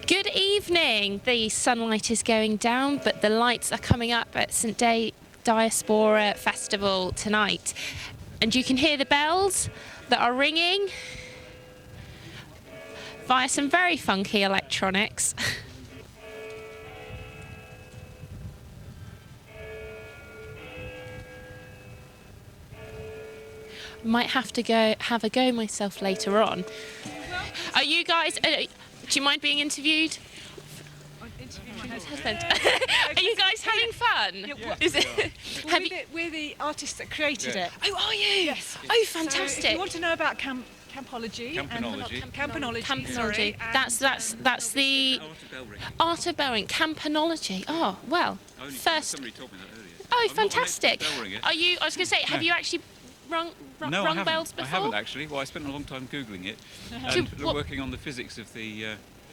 Good evening. The sunlight is going down, but the lights are coming up at St. DiaspAURA Festival tonight. And you can hear the bells that are ringing via some very funky electronics. Might have to have a go myself later on. Are you guys, do you mind being interviewed? Are you guys having fun? Yeah, Is it? We're the artists that created it. Oh, are you? Yes. Oh, So fantastic. if you want to know about campology. Campanology. That's the art of bell ring. Campanology. Oh, well. First. Somebody told me that earlier. Oh, fantastic. Bell ringer. Are you? I was going to say, have you actually rung bells before? I haven't actually. Well, I spent a long time googling it and working on the physics of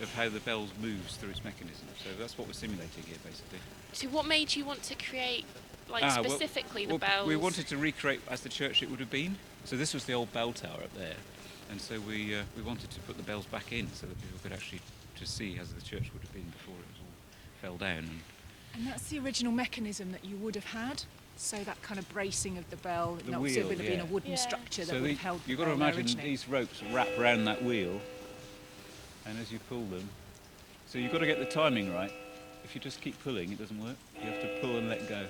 of how the bell moves through its mechanism. So that's what we're simulating here, basically. So, what made you want to create, specifically the bells? We wanted to recreate as the church it would have been. So this was the old bell tower up there, and so we wanted to put the bells back in so that people could actually just see as the church would have been before it was all fell down. And that's the original mechanism that you would have had. So that kind of bracing of the bell, The obviously wheel, it would have been a wooden structure that would have held the you've got to bell there imagine originally. these ropes wrap around that wheel, and as you pull them, so you've got to get the timing right. If you just keep pulling, it doesn't work. You have to pull and let go.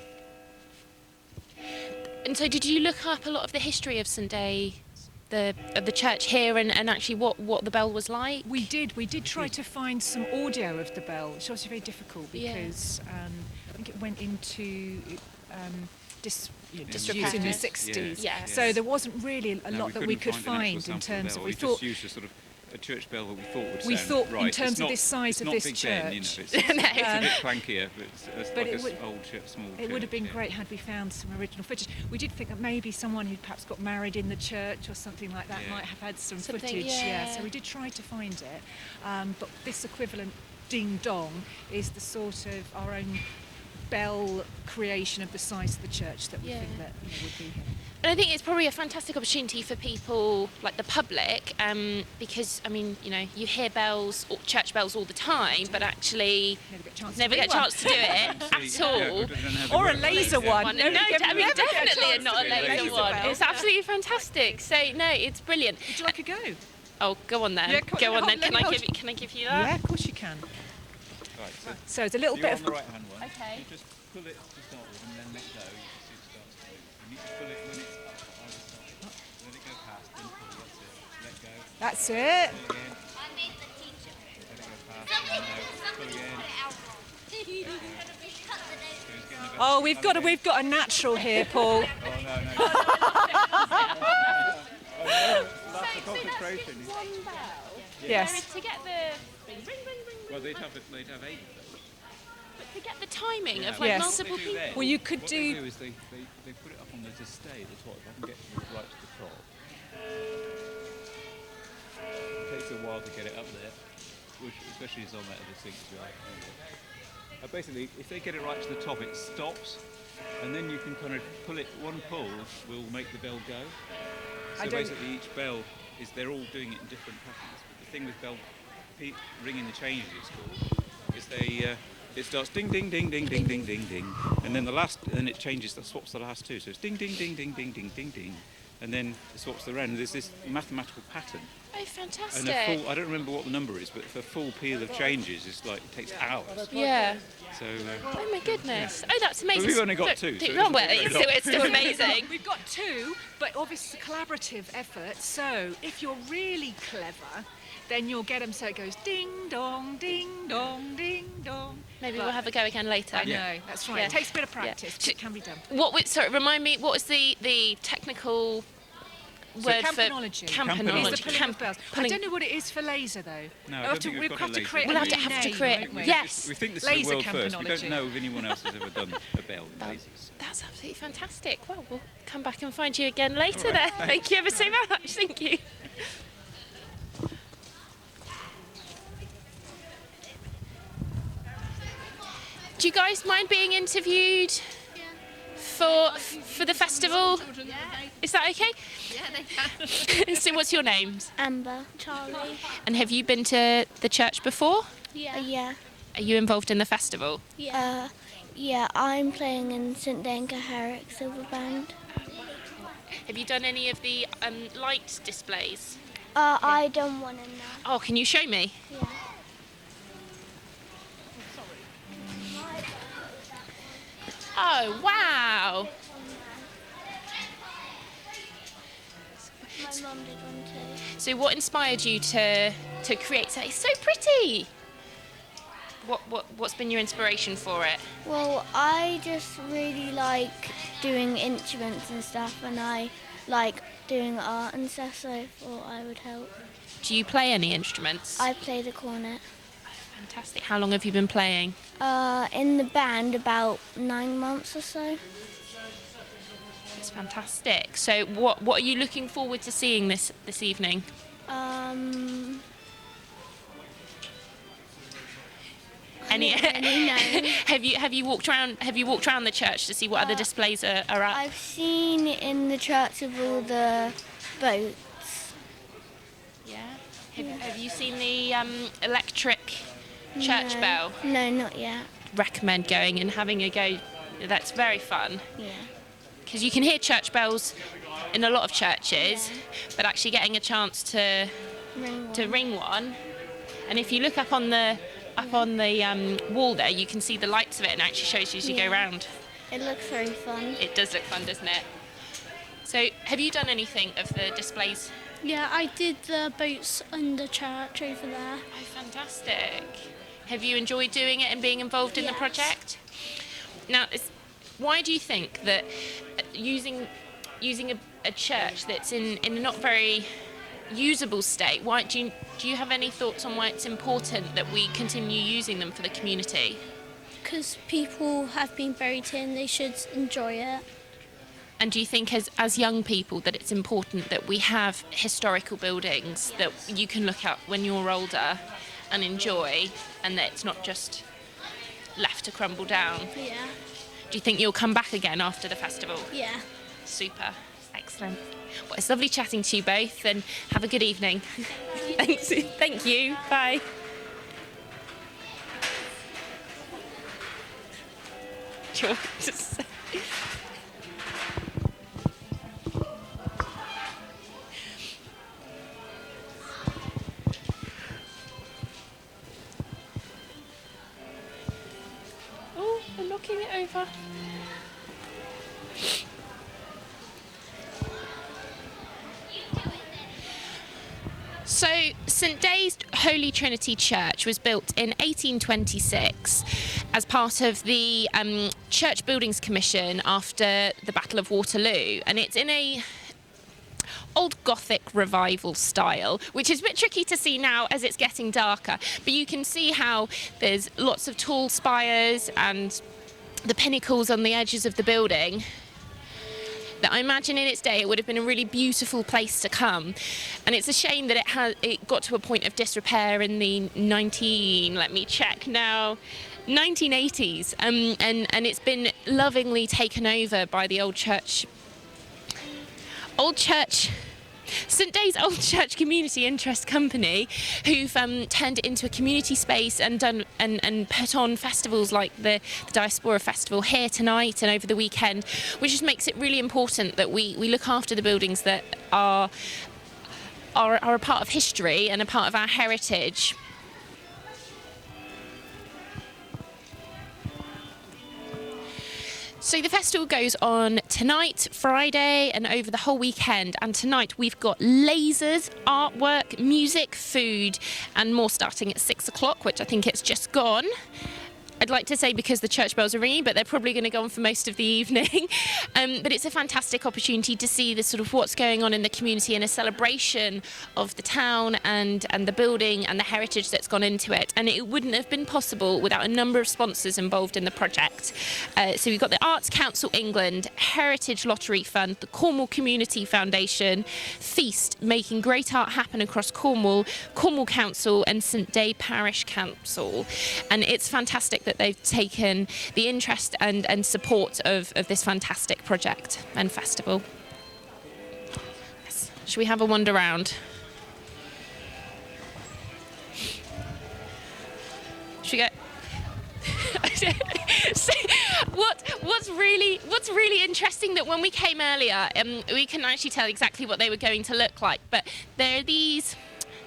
And so, did you look up a lot of the history of St. Day, of the church here, and actually what the bell was like? We did try to find some audio of the bell, which was very difficult because I think it went into disuse in the 60s. Yeah. So there wasn't really a lot that we could couldn't find an find in actual terms sample of, we bell. thought, We just used a sort of a church bell that we thought would we sound thought right. in terms It's of not, the size of not this Big church. Ben, you know, it's No. a bit clankier, but it's But like it a would- old church, small church. It would have been yeah. great had we found some original footage. We did think that maybe someone who'd perhaps got married in the church or something like that Yeah. might have had some Something, footage. yeah. So we did try to find it. But this equivalent ding dong is the sort of our own bell creation of the size of the church that we think that would be. And I think it's probably a fantastic opportunity for people like the public, because I mean, you hear bells, or church bells all the time, but actually never get a chance to do it at all. Or a laser one. No, definitely chance not to a do a laser laser one. bell. It's absolutely fantastic. So no, it's brilliant. Would you like a go? Oh, go on then. Yeah, Go on then. let me hold Can I give you that? Yeah, of course you can. Right, So it's a little you're bit on of. the right hand one. Okay. You just pull it to start with and then let go. You can see it starts to move. You need to pull it when it's up either side. Let it go past, then pull, that's it. Let go. That's it. Pull again. I made the teacher. Let it go past. Pull again. Oh, we've got a natural here, Paul. Oh, no. That's the concentration. Yes. To get the ring. Well, they'd have 8 of those. But to get the timing of Yes. multiple people. Well, you could what do- they do is they put it up on the stay at the top. If I can get it right to the top. It takes a while to get it up there, which especially is on that other thing as well. Basically, if they get it right to the top, it stops, and then you can kind of pull it. One pull will make the bell go. So basically, each bell they're all doing it in different patterns. But the thing with bell ringing the changes, it's called, is it starts ding ding ding ding ding ding ding ding, and then it changes, swaps the last two. So it's ding ding ding ding ding ding ding ding, and then it swaps the round. And there's this mathematical pattern. Oh, fantastic. And a full, I don't remember what the number is, but for a full peal of changes, it's like, it takes hours. Yeah. So, Oh my goodness. Oh, that's amazing. But we've only got Look, 2, so it oh, doesn't well, take very it's still amazing. We've got 2, but obviously it's a collaborative effort. So if you're really clever, then you'll get them so it goes ding dong, ding dong, ding dong. Maybe we'll have a go again later. I know, that's right. Yeah. It takes a bit of practice, but it can be done. Sorry, remind me, what was the technical word campanology. for Campanology. Is the pulling of bells. I don't know what it is for laser though. No, I we'll don't think we've got a laser. create We'll a have to new have to name, create- won't we? Yes. We think this Laser is the world first. We campanology. don't know if anyone else has ever done a bell in lasers. That's absolutely fantastic. Well, we'll come back and find you again later then. Thank you ever so much. Thank you. Do you guys mind being interviewed for the festival? Is that okay? Yeah, they can. So what's your names? Amber. Charlie. And have you been to the church before? Yeah. Yeah. Are you involved in the festival? Yeah. Yeah, I'm playing in St Denker Herrick Silver Band. Have you done any of the light displays? I done one in there. Oh, can you show me? Yeah. Oh, wow. My mum did one too. So what inspired you to create that? It's so pretty. What's been your inspiration for it? Well, I just really like doing instruments and stuff, and I like doing art and stuff, so I thought I would help. Do you play any instruments? I play the cornet. Fantastic. How long have you been playing? In the band about 9 months or so. It's fantastic. So what are you looking forward to seeing this evening? Any? No. Have you walked around the church to see what other displays are at? I've seen in the church of all the boats. Yeah. Have you seen the electric church bell? No, not yet. Recommend going and having a go. That's very fun. Yeah. Because you can hear church bells in a lot of churches, but actually getting a chance to ring one, and if you look up on the wall there, you can see the lights of it, and it actually shows you as you go round. It looks very fun. It does look fun, doesn't it? So, have you done anything of the displays? Yeah, I did the boats under church over there. Oh, fantastic! Have you enjoyed doing it and being involved in the project? Now, why do you think that using a church that's in a not very usable state, why do you have any thoughts on why it's important that we continue using them for the community? Because people have been buried here and they should enjoy it. And do you think as young people that it's important that we have historical buildings that you can look at when you're older and enjoy, and that it's not just left to crumble down? Yeah. Do you think you'll come back again after the festival? Yeah. Super. Excellent. Well, it's lovely chatting to you both, and have a good evening. Thanks. Thank you. Bye. Sure. Just... Oh, I'm knocking it over. So, St Day's Holy Trinity Church was built in 1826 as part of the Church Buildings Commission after the Battle of Waterloo, and it's in a old Gothic revival style, which is a bit tricky to see now as it's getting darker, but you can see how there's lots of tall spires and the pinnacles on the edges of the building. That I imagine in its day it would have been a really beautiful place to come, and it's a shame that it got to a point of disrepair in the 1980s, and it's been lovingly taken over by the old church St Day's Old Church Community Interest Company, who've turned it into a community space and done and put on festivals like the DiaspAURA Festival here tonight and over the weekend, which just makes it really important that we look after the buildings that are a part of history and a part of our heritage. So the festival goes on tonight, Friday, and over the whole weekend. And tonight we've got lasers, artwork, music, food, and more starting at 6 o'clock, which I think it's just gone. I'd like to say because the church bells are ringing, but they're probably going to go on for most of the evening. But it's a fantastic opportunity to see the sort of what's going on in the community and a celebration of the town and the building and the heritage that's gone into it. And it wouldn't have been possible without a number of sponsors involved in the project. So we've got the Arts Council England, Heritage Lottery Fund, the Cornwall Community Foundation, Feast, making great art happen across Cornwall, Cornwall Council and St Day Parish Council. And it's fantastic that they've taken the interest and support of this fantastic project and festival. Yes. Should we have a wander round? Should we go? So what's really interesting that when we came earlier, we couldn't actually tell exactly what they were going to look like, but there are these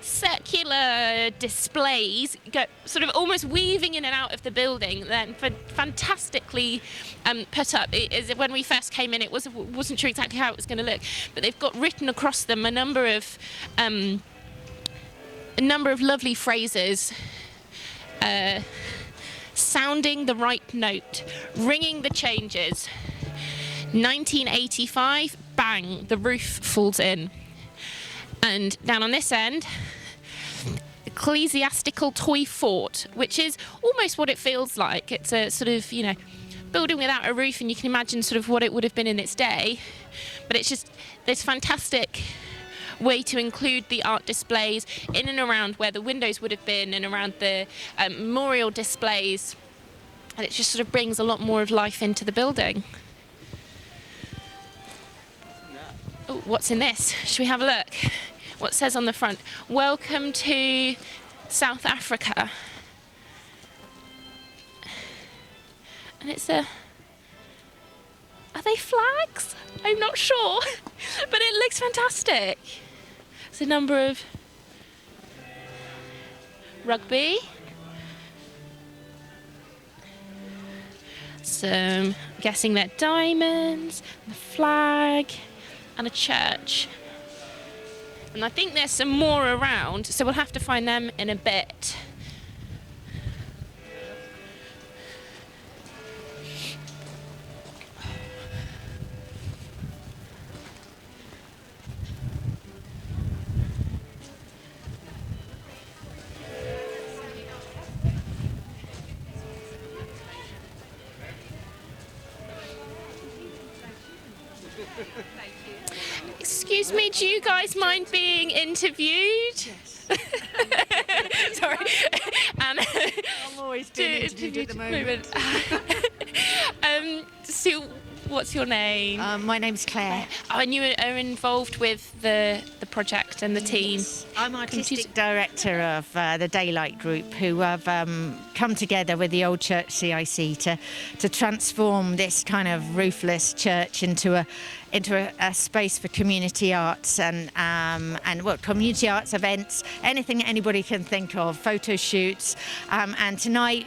circular displays sort of almost weaving in and out of the building, then fantastically put up. When we first came in, it wasn't sure exactly how it was going to look, but they've got written across them a number of lovely phrases. Sounding the right note, ringing the changes. 1985, bang, the roof falls in. And down on this end, ecclesiastical toy fort, which is almost what it feels like. It's a sort of, building without a roof, and you can imagine sort of what it would have been in its day. But it's just this fantastic way to include the art displays in and around where the windows would have been and around the memorial displays, and it just sort of brings a lot more of life into the building. Oh, what's in this? Should we have a look? What it says on the front? Welcome to South Africa. And it's are they flags? I'm not sure, but it looks fantastic. It's a number of rugby, some, I'm guessing they're diamonds, a flag, and a church. And I think there's some more around, so we'll have to find them in a bit. Excuse me, do you guys mind being interviewed? Yes. Sorry. I'm always doing interviews at the moment. So, what's your name? My name's Claire. Oh, and you are involved with the project and the team. I'm artistic director of the Daylight Group, who have come together with the Old Church CIC to transform this kind of roofless church into a space for community arts and community arts events, anything anybody can think of, photo shoots, and tonight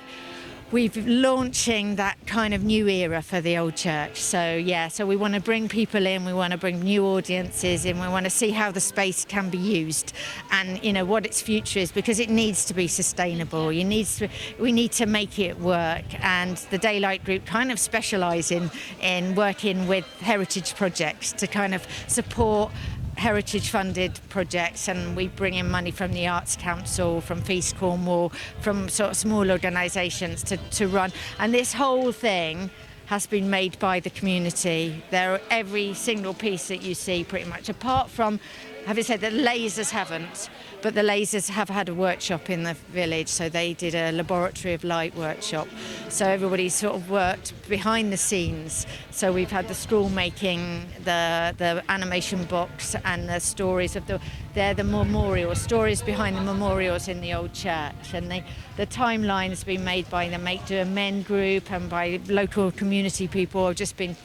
we're launching that kind of new era for the Old Church. So we want to bring people in, we want to bring new audiences in, we want to see how the space can be used and what its future is, because it needs to be sustainable. We need to make it work, and the Daylight Group kind of specialise in working with heritage projects to kind of support heritage funded projects, and we bring in money from the Arts Council, from Feast Cornwall, from sort of small organisations to run, and this whole thing has been made by the community. Every single piece that you see pretty much, apart from, having said that lasers haven't, but the lasers have had a workshop in the village, so they did a laboratory of light workshop. So everybody sort of worked behind the scenes. So we've had the scroll making, the animation box, and the stories of they're the memorials, stories behind the memorials in the old church. And the timeline's been made by the Make Do Amend group and by local community people who have just been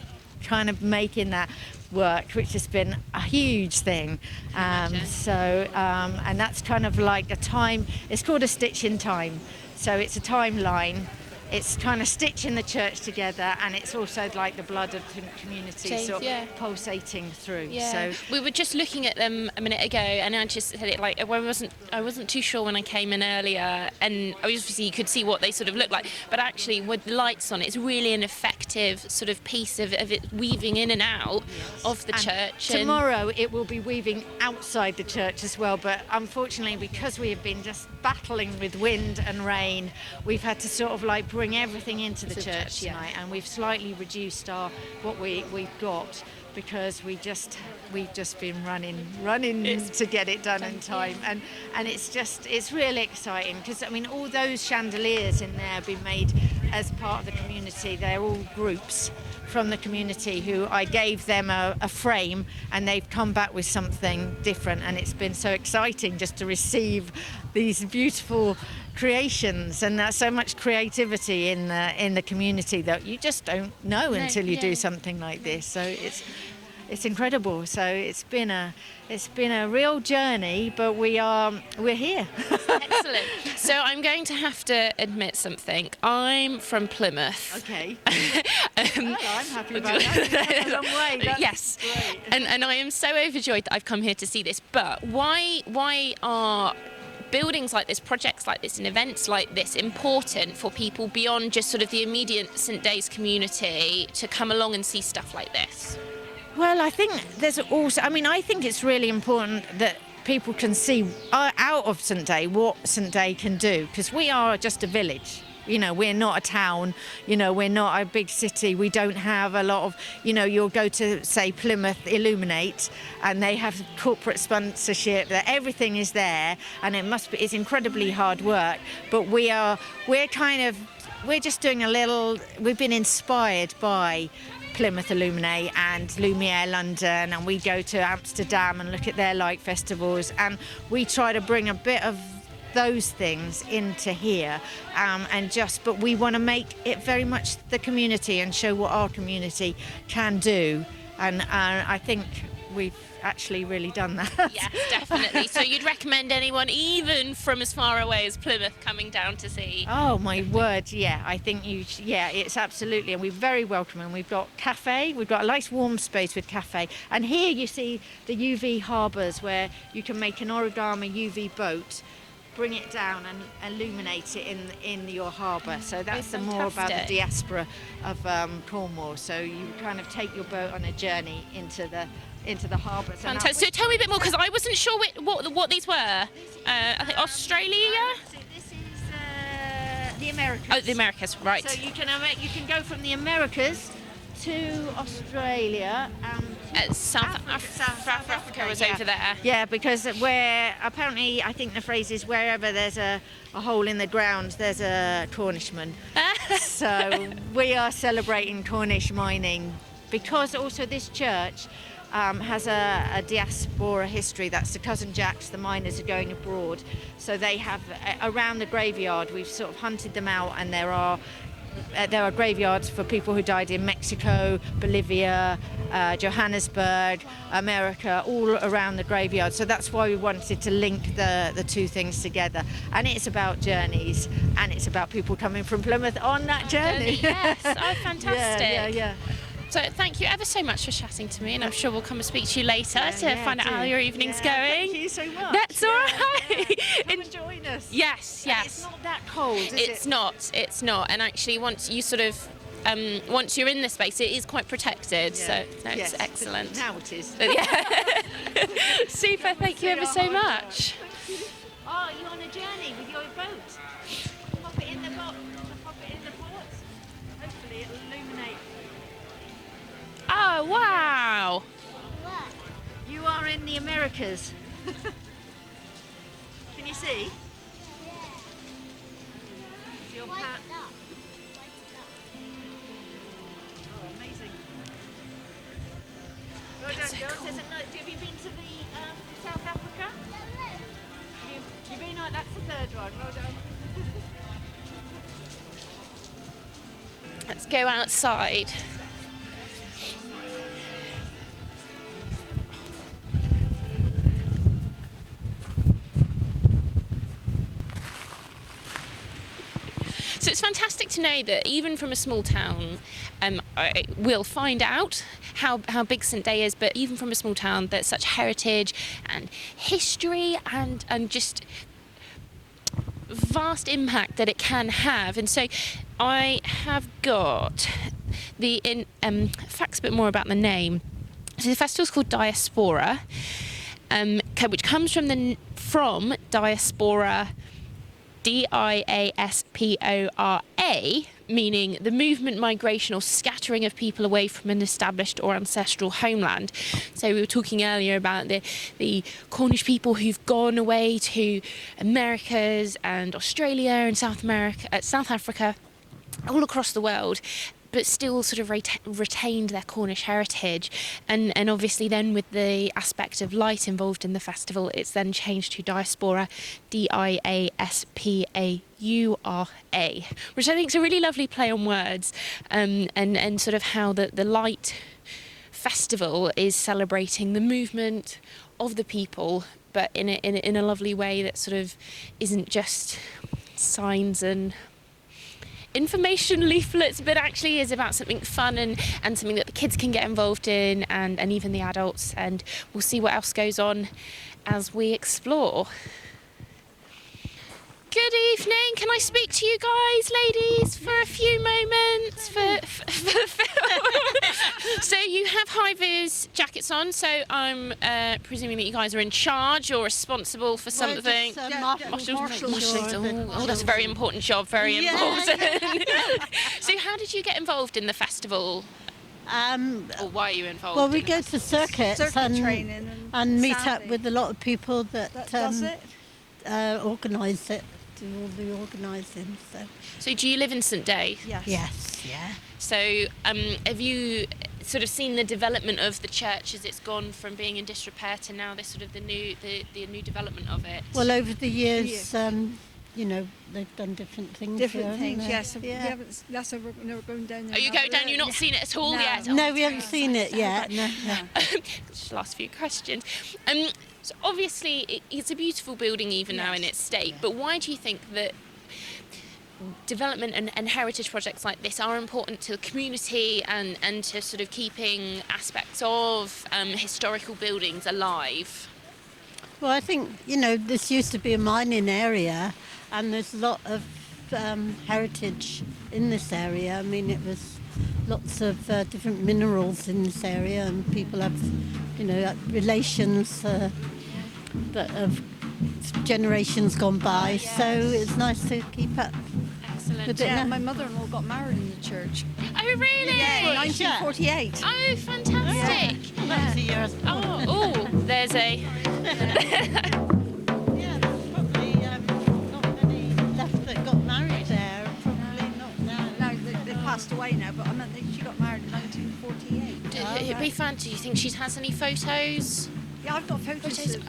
kind of making that work, which has been a huge thing. And that's kind of like a time, it's called a stitch in time. So it's a timeline. It's kind of stitching the church together, and it's also like the blood of the community sort of pulsating through. Yeah. So we were just looking at them a minute ago, and I just said it like I wasn't too sure when I came in earlier, and obviously you could see what they sort of look like, but actually with the lights on, it's really an effective sort of piece of it weaving in and out of the church. Tomorrow it will be weaving outside the church as well, but unfortunately, because we have been just battling with wind and rain, we've had to sort of like bring everything into the church tonight, and we've slightly reduced what we've got. because we've just been running to get it done in time, and it's really exciting because I mean all those chandeliers in there have been made as part of the community. They're all groups from the community who I gave them a frame, and they've come back with something different, and it's been so exciting just to receive these beautiful creations, and there's so much creativity in the community that you just don't know until you do something like this. So it's incredible. So it's been a real journey, but we're here. Excellent. So I'm going to have to admit something. I'm from Plymouth. Okay. Well, I'm happy about that. You've come a long way. That's yes. great. And I am so overjoyed that I've come here to see this. But why are buildings like this, projects like this, and events like this important for people beyond just sort of the immediate St Days community to come along and see stuff like this? Well, I think there's also, I think it's really important that people can see out of St Day what St Day can do, because we are just a village. We're not a town, we're not a big city. We don't have a lot of, you'll go to, say, Plymouth Illuminate, and they have corporate sponsorship, that everything is there, and it's incredibly hard work. But we're just doing we've been inspired by Plymouth Illuminate and Lumiere London, and we go to Amsterdam and look at their light festivals, and we try to bring a bit of those things into here, but we want to make it very much the community and show what our community can do, and I think we've actually really done that. Yes, definitely. So you'd recommend anyone, even from as far away as Plymouth, coming down to see? Oh my word, yeah, I think it's absolutely, and we're very welcoming. We've got cafe, we've got a nice warm space with cafe, and here you see the UV harbours where you can make an origami UV boat, bring it down and illuminate it in your harbour. So that's more about the diaspora of Cornwall. So you kind of take your boat on a journey into the harbour. Fantastic. So tell me a bit more, because I wasn't sure what these were. I think Australia. So this is the Americas. Oh, the Americas, right. So you can go from the Americas to Australia. South Africa was over there. Yeah, because apparently, I think the phrase is, wherever there's a hole in the ground, there's a Cornishman. So we are celebrating Cornish mining, because also this church has a diaspora history. That's the cousin Jacks, the miners are going abroad. So they have, around the graveyard, we've sort of hunted them out, and there are graveyards for people who died in Mexico, Bolivia, Johannesburg, America, all around the graveyard. So that's why we wanted to link the two things together. And it's about journeys, and it's about people coming from Plymouth on that journey. Yes, oh, fantastic. Yeah. So thank you ever so much for chatting to me, and I'm sure we'll come and speak to you later to find out how your evening's going. Thank you so much. That's all right. Come and join us. Yes. And it's not that cold, is it? It's not. And actually, once you sort of once you're in the space, it is quite protected. Yeah. So it's excellent. Now it is. Yeah. Super. Thank you ever so much. Oh, you're on a journey with your boat. Pop it in the boat. Pop it in the port. Hopefully it'll illuminate. Oh, wow. You are in the Americas. Can you see? Yeah. Your pat. Oh, amazing. Well done, girls. Cool. Have you been to the South Africa? You've been on, that's the third one. Well done. Let's go outside. So it's fantastic to know that even from a small town, we'll find out how big St Day is, but even from a small town, there's such heritage and history and just vast impact that it can have. And so I have got the facts a bit more about the name. So the festival's called DiaspAURA, which comes from diaspora, DIASPORA, A, meaning the movement, migration or scattering of people away from an established or ancestral homeland. So we were talking earlier about the Cornish people who've gone away to Americas and Australia and South Africa, all across the world, but still sort of retained their Cornish heritage. And obviously then with the aspect of light involved in the festival, it's then changed to DiaspAURA, DiaspAURA, which I think is a really lovely play on words, and sort of how the light festival is celebrating the movement of the people, but in a lovely way that sort of isn't just signs and information leaflets, but actually is about something fun and something that the kids can get involved in, and even the adults. And we'll see what else goes on as we explore. Good evening. Can I speak to you guys, ladies, for a few moments for the film? So you have high-vis jackets on, so I'm presuming that you guys are in charge or responsible for something. Marshals. Oh, that's a very important job, very important. So how did you get involved in the festival? Or why are you involved? Well, we go to circuits training and meet up with a lot of people that does it. Organise it, do all the organising. So do you live in St Day? Yes, yeah. So have you sort of seen the development of the church as it's gone from being in disrepair to now this sort of the new development of it? Well, over the years, you know, they've done different things. Yes. Yeah. That's a we're going down there. Oh, you go down. You've not seen it at all yet. No, we haven't seen it yet. No. Just last few questions. So obviously, it's a beautiful building even now in its state. But why do you think that development and heritage projects like this are important to the community and to sort of keeping aspects of historical buildings alive? Well, I think, you know, this used to be a mining area, and there's a lot of heritage in this area. I mean, it was lots of different minerals in this area, and people have, you know, relations that have generations gone by. So it's nice to keep up. Excellent. with it now. My mother-in-law got married in the church. Oh, really? Yeah, 1948. Oh, fantastic. Oh, there's a... Yeah, there's probably not many left that got married there. Probably not now. No, they passed away now, but I meant that she got married in 1948. It'd be fun. Do you think she has any photos? Yeah, I've got photos of...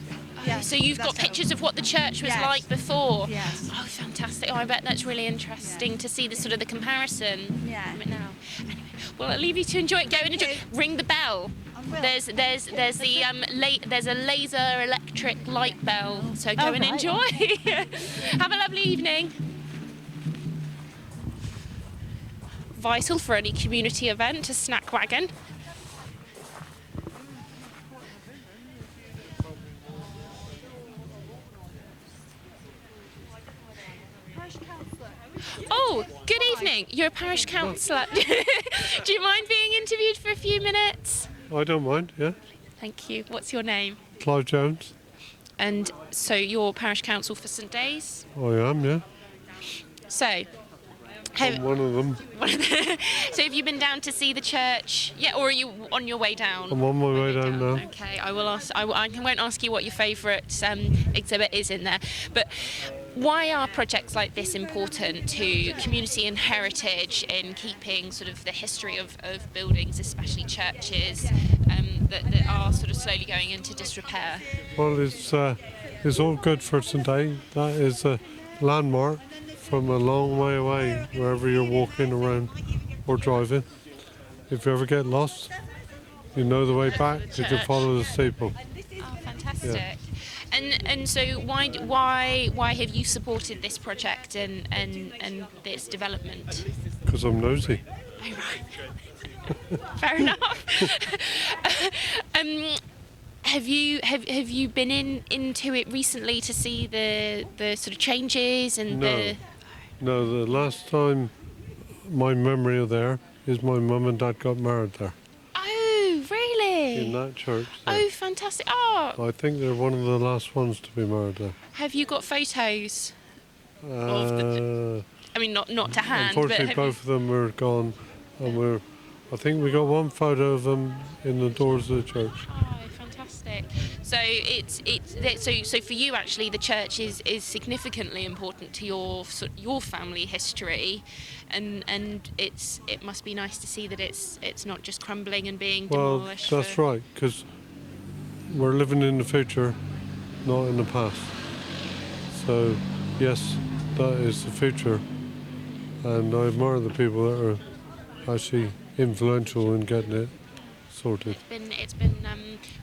Yeah, So you've got pictures of what the church was like before? Yes. Oh, fantastic. Oh, I bet that's really interesting to see the sort of the comparison. Yeah. Now. Anyway, well, I'll leave you to enjoy it. Go and enjoy. Ring the bell. There's a laser electric light bell. So go and enjoy. Have a lovely evening. Vital for any community event, a snack wagon. Oh, good evening. You're a parish councillor. Do you mind being interviewed for a few minutes? I don't mind, yeah. Thank you. What's your name? Clive Jones. And so you're parish council for St Days? I am, yeah. So, I'm one of them. so have you been down to see the church? Yeah, or are you on your way down? I'm on my way down now. Okay, I will ask. I won't ask you what your favourite exhibit is in there, but why are projects like this important to community and heritage in keeping sort of the history of buildings, especially churches, that are sort of slowly going into disrepair? Well, it's all good for today. That is a landmark from a long way away, wherever you're walking around or driving. If you ever get lost, you know the way back. You can follow the steeple. Oh, fantastic! Yeah. And so why have you supported this project and this development? Because I'm nosy. Oh, right. Fair enough. Have you been into it recently to see the sort of changes and the? No, the last time my memory of there is my mum and dad got married there. Oh, really? In that church there. Oh, fantastic! Oh, I think they're one of the last ones to be married there. have you got photos? I mean, not to hand, Unfortunately, but both of them are gone, and I think we got one photo of them in the doors of the church. Oh, fantastic! So so for you, actually, the church is significantly important to your family history, and it must be nice to see that it's not just crumbling and being demolished. Well, that's right, because we're living in the future, not in the past. So, yes, that is the future, and I admire the people that are actually influential in getting it sorted. It's been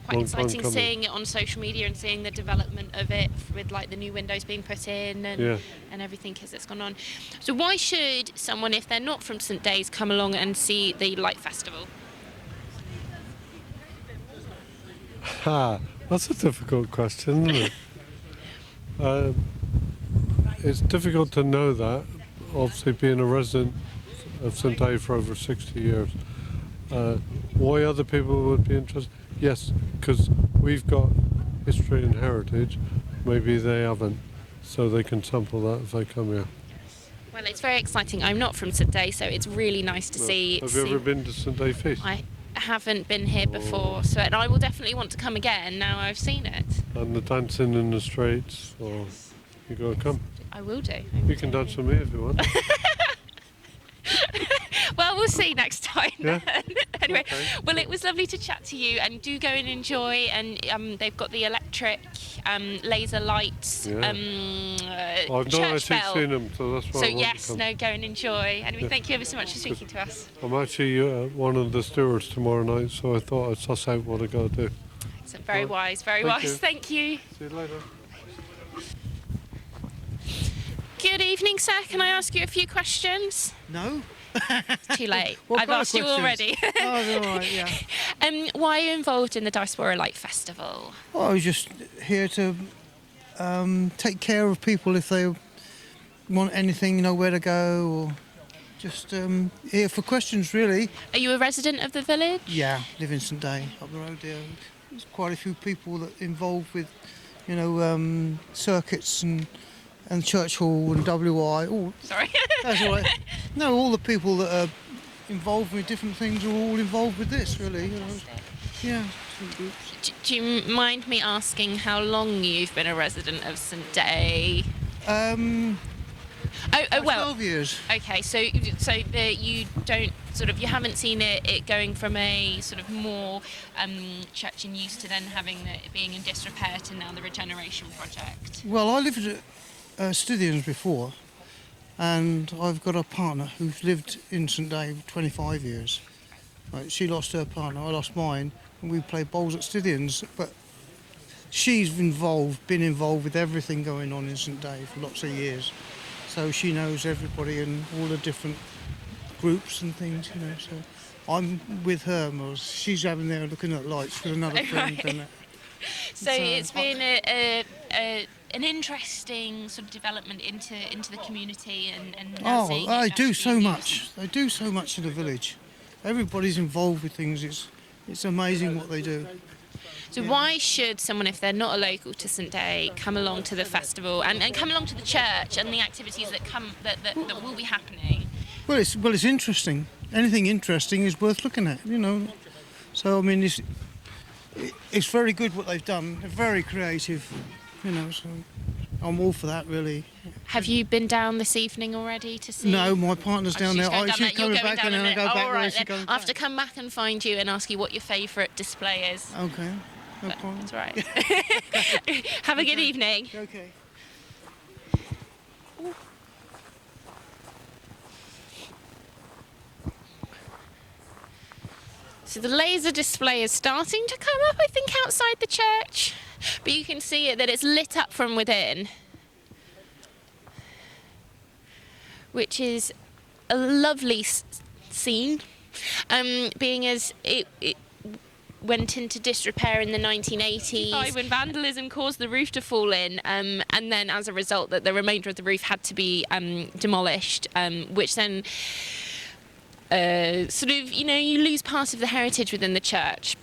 quite Long time exciting coming. seeing it on social media and seeing the development of it with like the new windows being put in and everything as it's gone on. So why should someone, if they're not from St Days, come along and see the Light Festival? That's a difficult question, isn't it? It's difficult to know that, obviously being a resident of St Day for over 60 years. Why other people would be interested? Yes, because we've got history and heritage, maybe they haven't, so they can sample that if they come here. Well, it's very exciting. I'm not from St Day, so it's really nice to see. Have you ever been to St Day Feast? I haven't been here before, and I will definitely want to come again now I've seen it. And the dancing in the streets, or you got to come. I will do. You can dance with me if you want. Well, we'll see next time. Yeah. Anyway, Okay. well, it was lovely to chat to you, and do go and enjoy. And they've got the electric laser lights Yeah. I've not church actually bell. seen them, so that's why So I want yes, to come. no, go and enjoy. Anyway, Yeah. thank you ever so much for speaking to us. I'm actually one of the stewards tomorrow night, so I thought I'd suss out what I got to do. So very Right. wise, very Thank wise. you. Thank you. See you later. Good evening, sir. Can I ask you a few questions? No? Too late. What I've kind of asked you questions? already. Oh, all right, yeah. Why are you involved in the DiaspAURA Light Festival? Well, I was just here to take care of people if they want anything, know where to go, or just here for questions, really. Are you a resident of the village? Yeah, live in St Day, up the road there. There's quite a few people that involved with, circuits and Church Hall and WI. All, Sorry. that's all right. No, all the people that are involved with different things are all involved with this, really. Yeah. Do you mind me asking how long you've been a resident of St Day? Well. 12 years. Okay, so you don't you haven't seen it going from a sort of more church in use to then having it being in disrepair to now the regeneration project. Well, I lived at Stithians before, and I've got a partner who's lived in St Day for 25 years. Right, she lost her partner, I lost mine, and we played bowls at Stithians. But she's been involved with everything going on in St Day for lots of years. So she knows everybody and all the different groups and things, So I'm with her, she's having there looking at lights with another friend. Right. So it's been an interesting sort of development into the community and now seeing they it do actually so being much. used. They do so much in the village. Everybody's involved with things. It's amazing what they do. So why should someone, if they're not a local to St Day, come along to the festival and come along to the church and the activities that will be happening? Well, it's interesting. Anything interesting is worth looking at, So I mean, it's very good what they've done. They're very creative, So I'm all for that, really. Have you been down this evening already to see? No, my partner's down there. She's She's coming back, and then I go back where she goes I have to come back and find you and ask you what your favourite display is. Okay, no problem. That's right. Have a good evening. Okay. So the laser display is starting to come up, I think, outside the church. But you can see that it's lit up from within, which is a lovely scene, being as it went into disrepair in the 1980s when vandalism caused the roof to fall in, and then as a result that the remainder of the roof had to be demolished, which then you lose part of the heritage within the church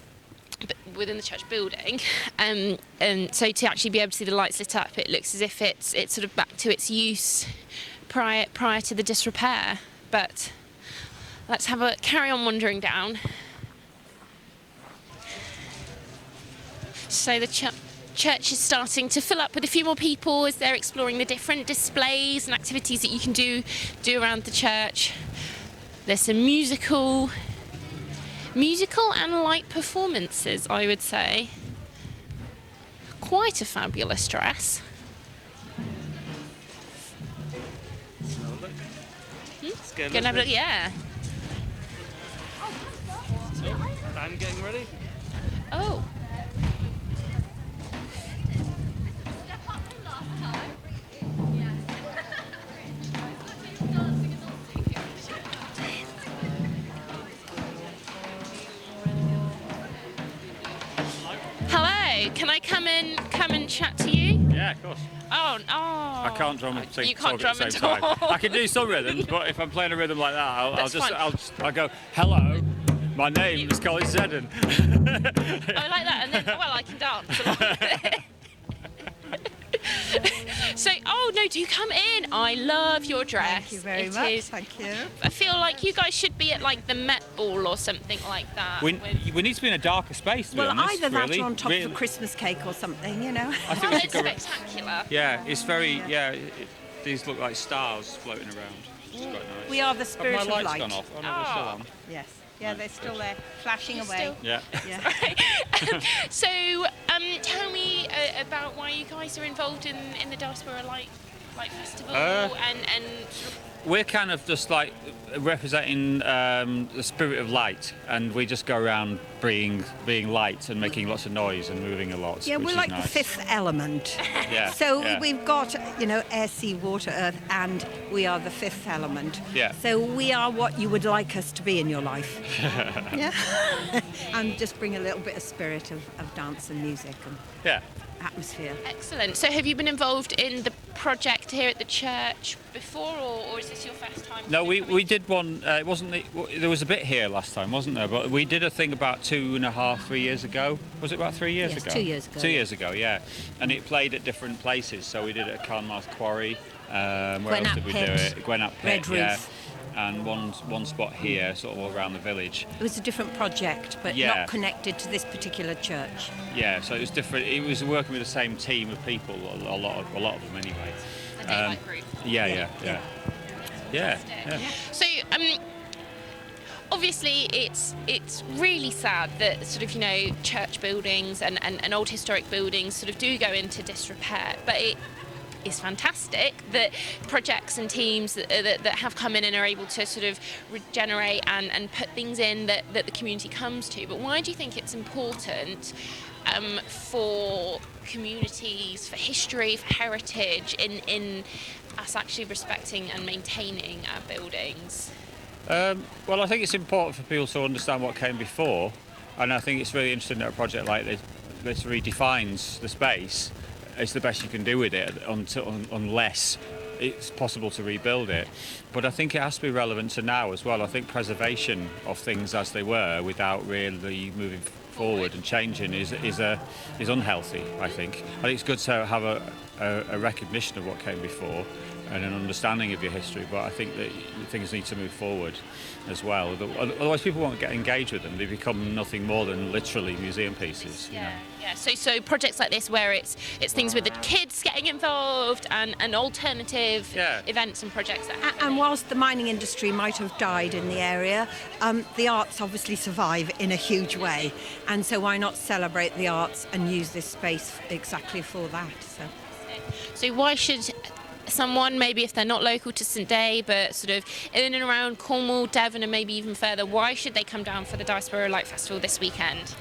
building, and so to actually be able to see the lights lit up, it looks as if it's sort of back to its use prior to the disrepair. But let's carry on wandering down. So the church is starting to fill up with a few more people as they're exploring the different displays and activities that you can do around the church. There's some musical and light performances, I would say. Quite a fabulous dress. Gonna have a look, yeah. I'm getting ready. Oh. Hello, can I come and chat to you? Yeah, of course. Oh. I can't drum and sing You can't talk drum at the same at all. time. I can do some rhythms, but if I'm playing a rhythm like that, I'll go, hello, my name is Colin Seddon. I like that, and then, well, I can dance along with it. So, no, do come in. I love your dress. Thank you very much. Thank you. I feel like you guys should be at like the Met Ball or something like that. We need to be in a darker space, to be Well, honest, either that really. or on top of a Christmas cake or something, you know. I think we should It's go. spectacular. Yeah, it's very. These look like stars floating around. It's quite nice. We are the spirit Have of my lights light. gone off? Oh no, they're still on. Yes. Yeah, they're still there, flashing away. Yeah. So, tell me about why you guys are involved in the DiaspAURA Light Festival and sort of. We're kind of just like representing the spirit of light, and we just go around being light and making lots of noise and moving a lot. Yeah, which we're is like nice. the fifth element. Yeah. So yeah. we've got, air, sea, water, earth, and we are the fifth element. Yeah. So we are what you would like us to be in your life. Yeah. And just bring a little bit of spirit of dance and music and atmosphere. Excellent. So, have you been involved in the project here at the church before, or is this your first time? No, we did one. It wasn't. There was a bit here last time, wasn't there? But we did a thing about 3 years ago. Was it about 3 years Yes, ago? 2 years ago. 2 years ago, yeah. And it played at different places. So we did it at Carnmarth Quarry. Where else did we do it? Gwenap Pit, Red Roof. yeah. And one spot here, sort of all around the village. It was a different project, but Yeah. not connected to this particular church. Yeah, so it was different. It was working with the same team of people, a lot of them anyway. The Daylight Group. Yeah. So, obviously, it's really sad that sort of church buildings and old historic buildings sort of do go into disrepair, but it is fantastic that projects and teams that have come in and are able to sort of regenerate and put things in that the community comes to. But why do you think it's important for communities, for history, for heritage, in us actually respecting and maintaining our buildings? Well, I think it's important for people to understand what came before, and I think it's really interesting that a project like this redefines the space. It's the best you can do with it unless it's possible to rebuild it. But I think it has to be relevant to now as well. I think preservation of things as they were without really moving forward and changing is unhealthy, I think. I think it's good to have a recognition of what came before and an understanding of your history, but I think that things need to move forward as well. Otherwise people won't get engaged with them. They become nothing more than literally museum pieces. Yeah. So projects like this where it's things with the kids getting involved and alternative events and projects that happen. And whilst the mining industry might have died in the area, the arts obviously survive in a huge way. And so why not celebrate the arts and use this space exactly for that? So why should someone, maybe if they're not local to St Day, but sort of in and around Cornwall, Devon and maybe even further, why should they come down for the DiaspAURA Light Festival this weekend?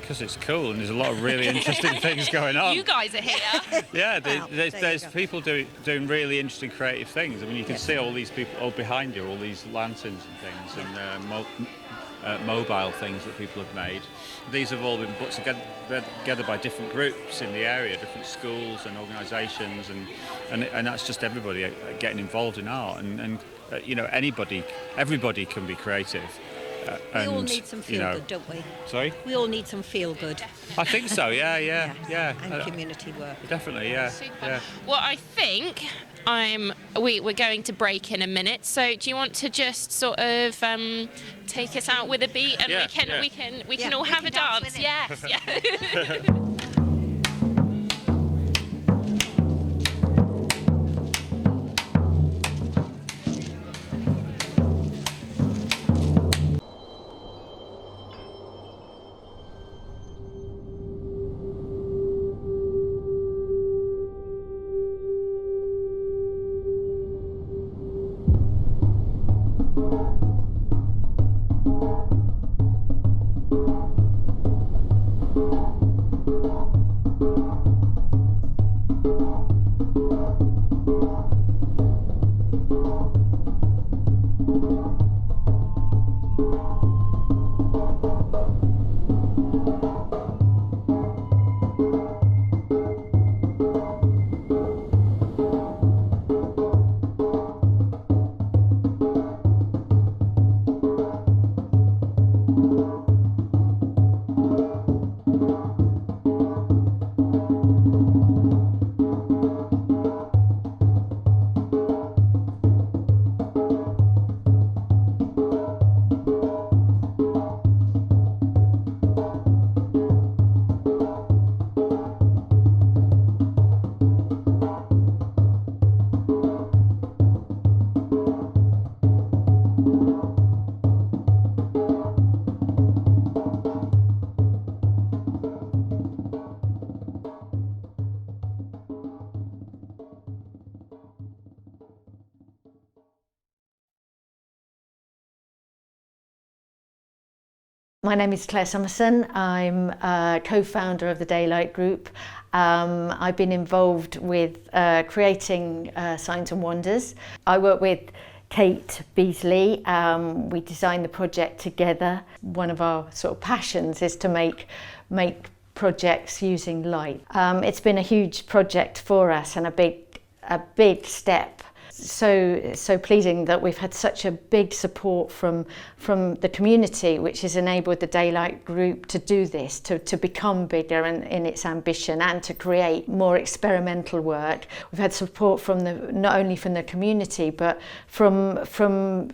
Because it's cool and there's a lot of really interesting things going on. You guys are here. Yeah, there's people doing really interesting creative things. I mean, you can see all these people all behind you, all these lanterns and things, and mobile things that people have made. These have all been put together by different groups in the area, different schools and organisations, and that's just everybody getting involved in art. And everybody can be creative. We all need some feel good, don't we? Sorry? We all need some feel good. I think so, yeah. And community work. Definitely, yeah. Super. Yeah. Well, I think we're going to break in a minute. So do you want to just sort of take us out with a beat, and we can all have a dance? Yes. Yeah. My name is Claire Summerson. I'm a co-founder of the Daylight Group. I've been involved with creating Signs and Wonders. I work with Kate Beasley. We designed the project together. One of our sort of passions is to make projects using light. It's been a huge project for us and a big step. So pleasing that we've had such a big support from the community, which has enabled the Daylight Group to do this, to become bigger in its ambition and to create more experimental work. We've had support from not only from the community but from funders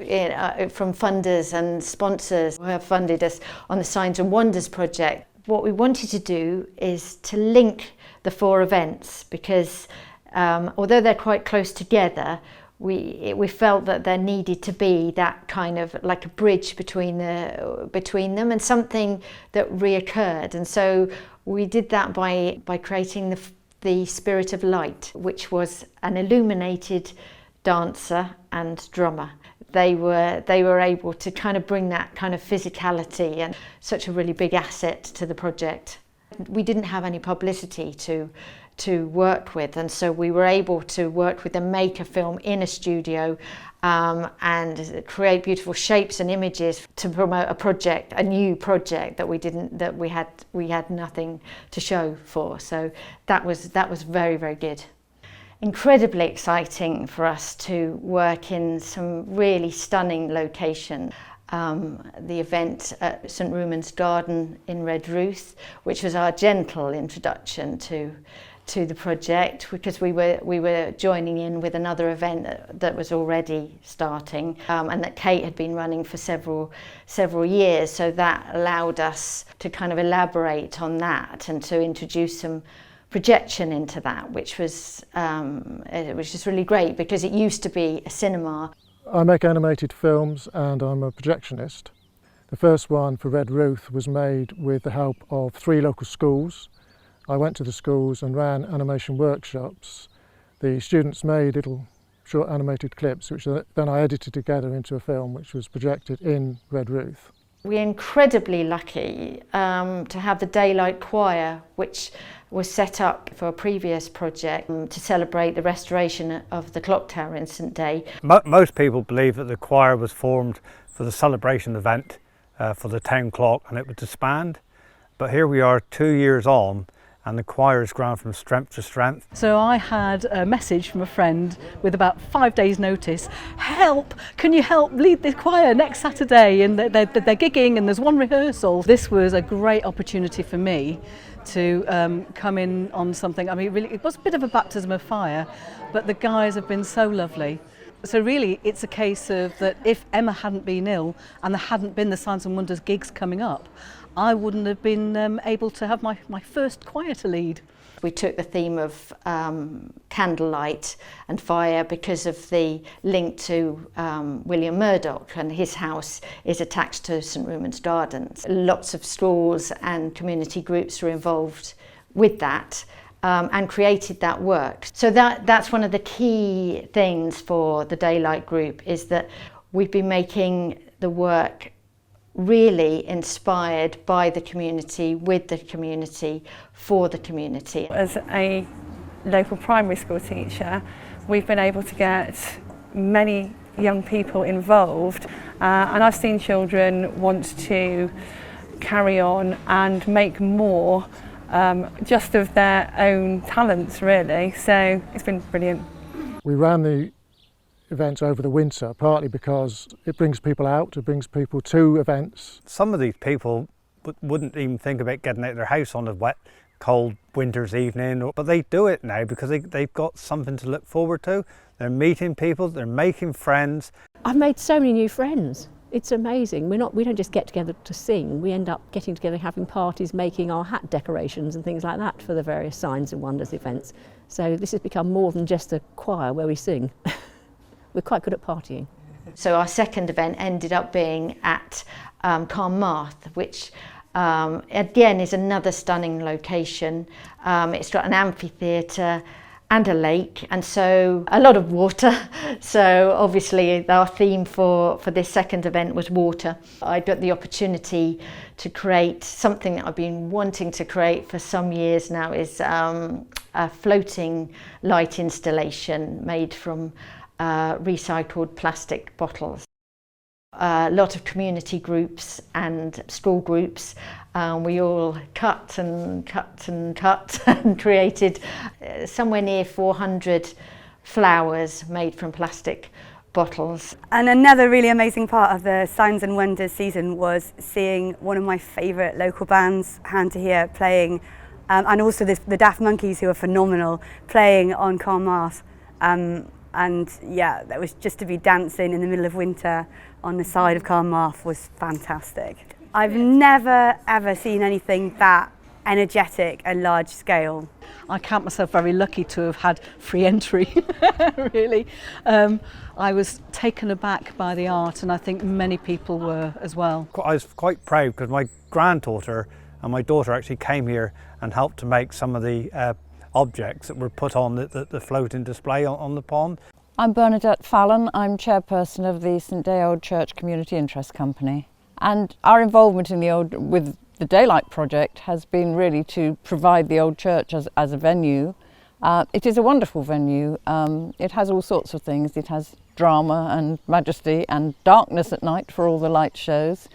and sponsors who have funded us on the Signs and Wonders project. What we wanted to do is to link the 4 events because although they're quite close together, we felt that there needed to be that kind of like a bridge between them and something that reoccurred. And so we did that by creating the Spirit of Light, which was an illuminated dancer and drummer. They were able to kind of bring that kind of physicality and such a really big asset to the project. We didn't have any publicity to work with, and so we were able to work with them, make a film in a studio and create beautiful shapes and images to promote a new project that we had nothing to show for. So that was very, very good. Incredibly exciting for us to work in some really stunning location. The event at St Ruman's Garden in Redruth, which was our gentle introduction to the project, because we were joining in with another event that was already starting and that Kate had been running for several years. So that allowed us to kind of elaborate on that and to introduce some projection into that, which was just really great because it used to be a cinema. I make animated films and I'm a projectionist. The first one for Redruth was made with the help of 3 local schools. I went to the schools and ran animation workshops. The students made little short animated clips, which then I edited together into a film which was projected in Redruth. We're incredibly lucky to have the Daylight Choir, which was set up for a previous project to celebrate the restoration of the clock tower in St Day. Most people believe that the choir was formed for the celebration event for the town clock and it would disband. But here we are 2 years on and the choir has grown from strength to strength. So I had a message from a friend with about 5 days notice, help, can you help lead the choir next Saturday, and they're gigging and there's one rehearsal. This was a great opportunity for me to come in on something. I mean, really, it was a bit of a baptism of fire, but the guys have been so lovely. So really, it's a case of that if Emma hadn't been ill and there hadn't been the Signs and Wonders gigs coming up, I wouldn't have been able to have my first choir to lead. We took the theme of candlelight and fire because of the link to William Murdoch, and his house is attached to St Rumon's Gardens. Lots of schools and community groups were involved with that and created that work. So that's one of the key things for the Daylight Group, is that we've been making the work really inspired by the community, with the community, for the community. As a local primary school teacher, we've been able to get many young people involved, and I've seen children want to carry on and make more just of their own talents, really. So it's been brilliant. We ran the events over the winter, partly because it brings people out, it brings people to events. Some of these people wouldn't even think about getting out of their house on a wet, cold winter's evening, but they do it now because they've got something to look forward to. They're meeting people, they're making friends. I've made so many new friends. It's amazing. We don't just get together to sing, we end up getting together, having parties, making our hat decorations and things like that for the various Signs and Wonders events. So this has become more than just a choir where we sing. We're quite good at partying. So our second event ended up being at Carmarth, which again is another stunning location. It's got an amphitheatre and a lake, and so a lot of water. So obviously our theme for this second event was water. I got the opportunity to create something that I've been wanting to create for some years now, is a floating light installation made from recycled plastic bottles. A lot of community groups and school groups, we all cut and created somewhere near 400 flowers made from plastic bottles. And another really amazing part of the Signs and Wonders season was seeing one of my favourite local bands, Hannah, playing, and also the Daft Monkeys, who are phenomenal, playing on Carmarth. And yeah, that was just to be dancing in the middle of winter on the side of Carmarth was fantastic. I've never ever seen anything that energetic and large scale. I count myself very lucky to have had free entry, really. I was taken aback by the art, and I think many people were as well. I was quite proud because my granddaughter and my daughter actually came here and helped to make some of the objects that were put on the floating display on the pond. I'm Bernadette Fallon. I'm chairperson of the St Day Old Church Community Interest Company, and our involvement in with the Daylight project has been really to provide the old church as a venue. It is a wonderful venue. It has all sorts of things. It has drama and majesty and darkness at night for all the light shows,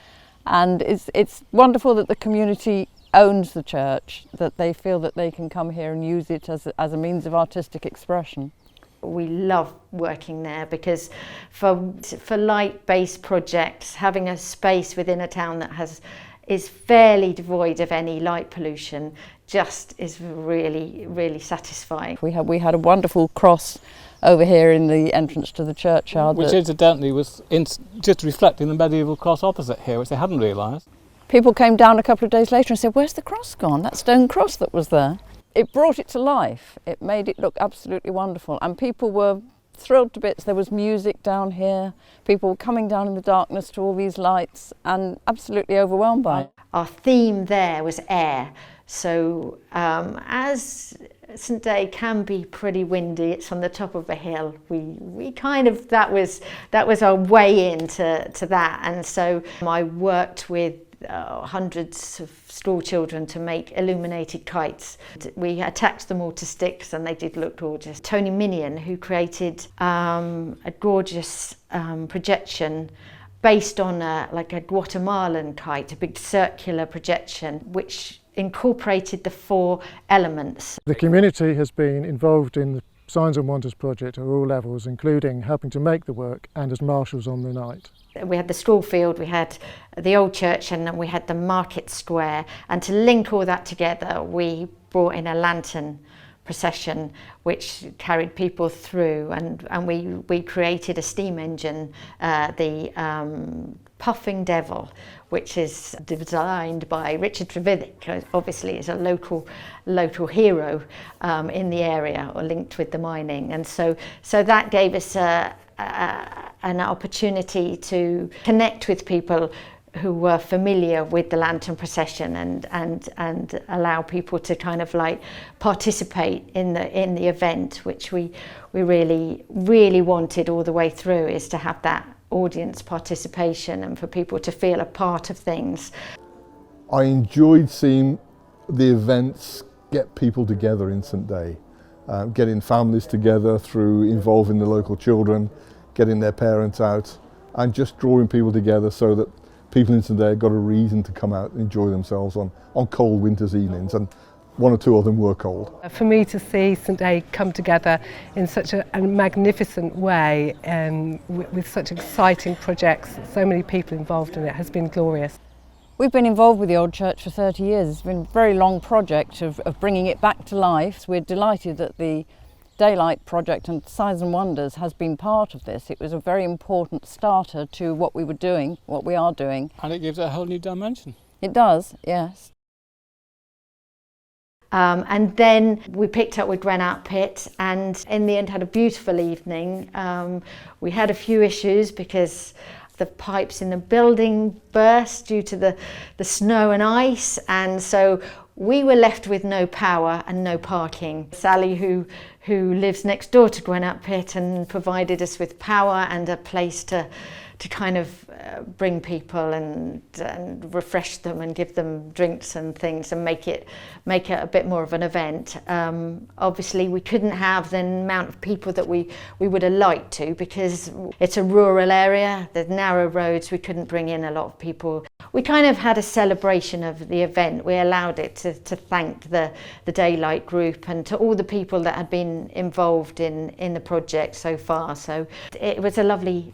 and it's wonderful that the community owns the church, that they feel that they can come here and use it as a means of artistic expression. We love working there because for light-based projects, having a space within a town that is fairly devoid of any light pollution just is really, really satisfying. We had a wonderful cross over here in the entrance to the churchyard, which incidentally was just reflecting the medieval cross opposite here, which they hadn't realised. People came down a couple of days later and said, "Where's the cross gone? That stone cross that was there." It brought it to life. It made it look absolutely wonderful, and people were thrilled to bits. There was music down here. People were coming down in the darkness to all these lights and absolutely overwhelmed by it. Our theme there was air. So as St Day can be pretty windy, it's on the top of a hill. We kind of, that was our way into that, and so I worked with hundreds of school children to make illuminated kites. We attached them all to sticks and they did look gorgeous. Tony Minion, who created a gorgeous projection based on like a Guatemalan kite, a big circular projection, which incorporated the 4 elements. The community has been involved in the Signs and Wonders project at all levels, including helping to make the work and as marshals on the night. We had the school field, we had the old church, and then we had the market square, and to link all that together we brought in a lantern procession which carried people through, and we created a steam engine, the Puffing Devil, which is designed by Richard Trevithick. Obviously is a local hero in the area, or linked with the mining, and so that gave us an opportunity to connect with people who were familiar with the lantern procession, and allow people to kind of like participate in the event, which we really wanted all the way through, is to have that audience participation and for people to feel a part of things. I enjoyed seeing the events get people together in St Day, getting families together through involving the local children, getting their parents out, and just drawing people together so that people in St Day got a reason to come out and enjoy themselves on cold winter's evenings, and 1 or 2 of them were cold. For me to see St Day come together in such a magnificent way, with such exciting projects, so many people involved in it, has been glorious. We've been involved with the old church for 30 years. It's been a very long project of bringing it back to life. We're delighted that the Daylight project and Signs and Wonders has been part of this. It was a very important starter to what we were doing, what we are doing. And it gives it a whole new dimension. It does, yes. And then we picked up with Grenat Pit, and in the end had a beautiful evening. We had a few issues because the pipes in the building burst due to the snow and ice, and so we were left with no power and no parking. Sally, who lives next door to Grenat Pit, and provided us with power and a place to kind of bring people and refresh them and give them drinks and things, and make it a bit more of an event. Obviously we couldn't have the amount of people that we would have liked to, because it's a rural area, there's narrow roads, we couldn't bring in a lot of people. We kind of had a celebration of the event. We allowed it to thank the Daylight group and to all the people that had been involved in the project so far. So it was a lovely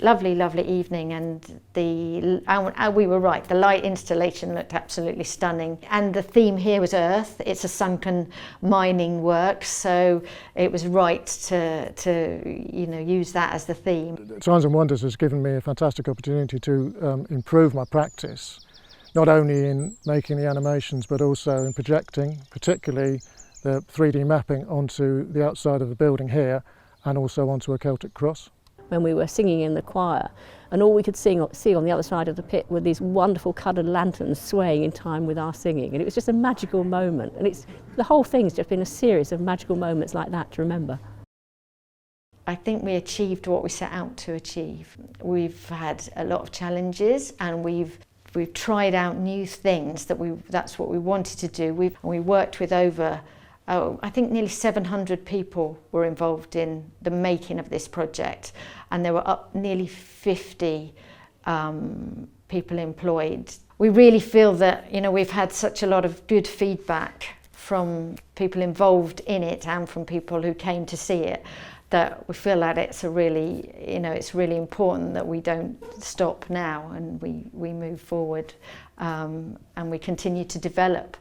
evening, and we were right, the light installation looked absolutely stunning, and the theme here was Earth. It's a sunken mining work, so it was right to use that as the theme. Signs and Wonders has given me a fantastic opportunity to improve my practice, not only in making the animations but also in projecting, particularly the 3D mapping onto the outside of the building here and also onto a Celtic cross. When we were singing in the choir, and all we could see on the other side of the pit were these wonderful coloured lanterns swaying in time with our singing, and it was just a magical moment, and the whole thing's just been a series of magical moments like that to remember. I think we achieved what we set out to achieve. We've had a lot of challenges, and we've tried out new things that's what we wanted to do. We worked with over, I think nearly 700 people were involved in the making of this project, and there were nearly 50 people employed. We really feel that we've had such a lot of good feedback from people involved in it and from people who came to see it, that we feel that it's it's really important that we don't stop now, and we move forward, and we continue to develop.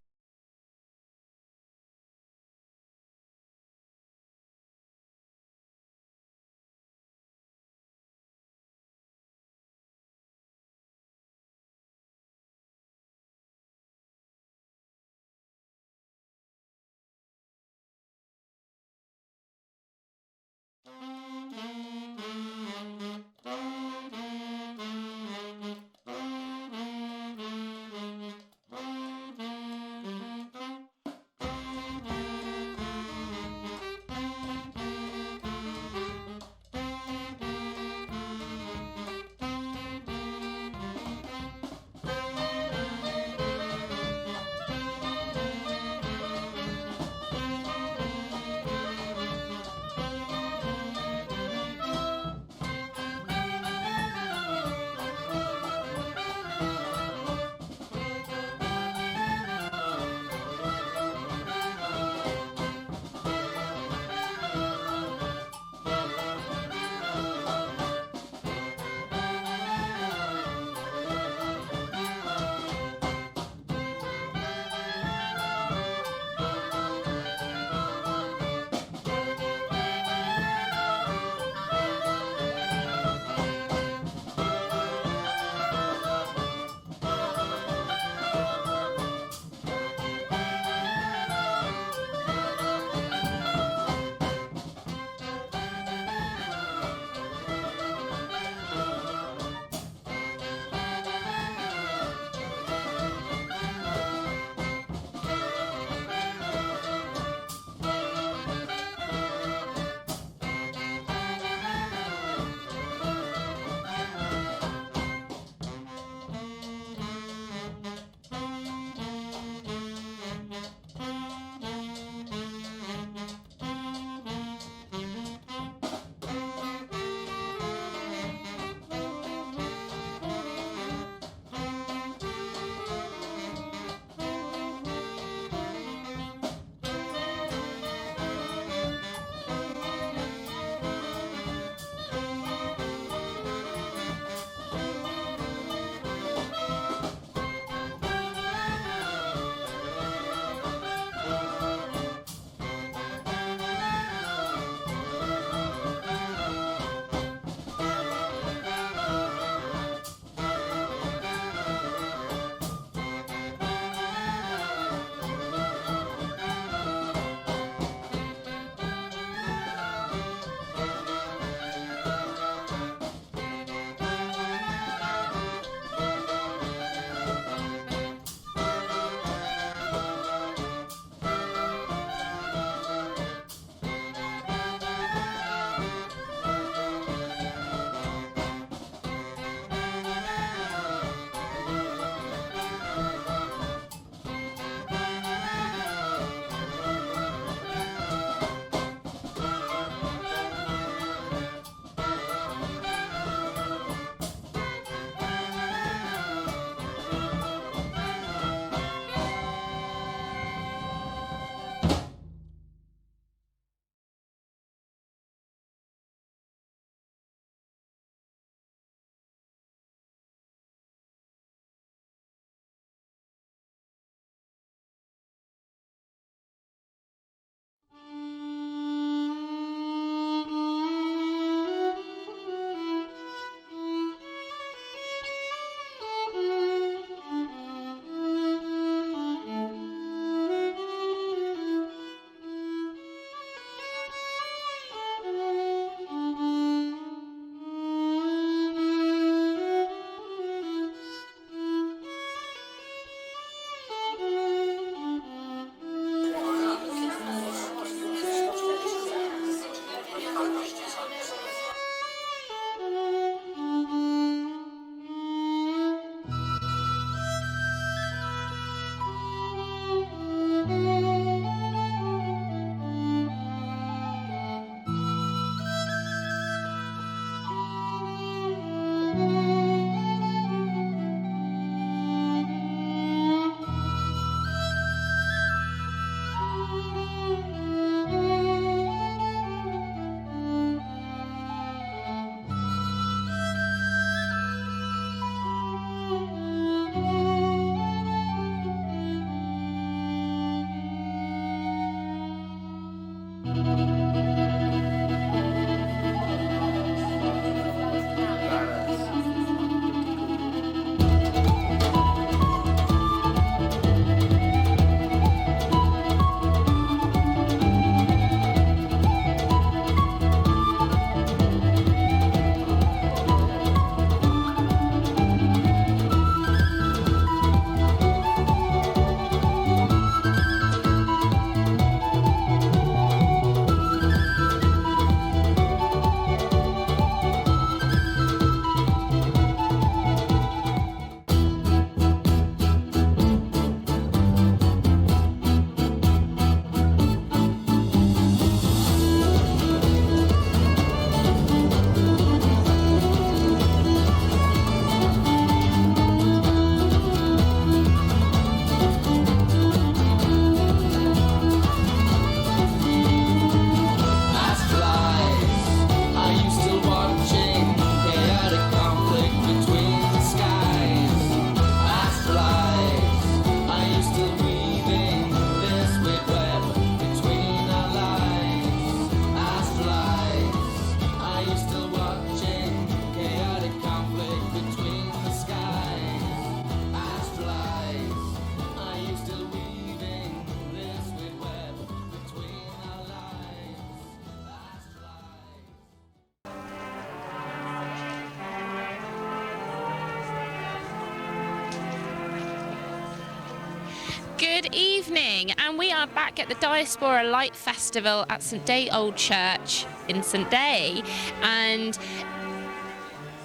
Good evening, and we are back at the DiaspAURA Light Festival at St Day Old Church in St Day, and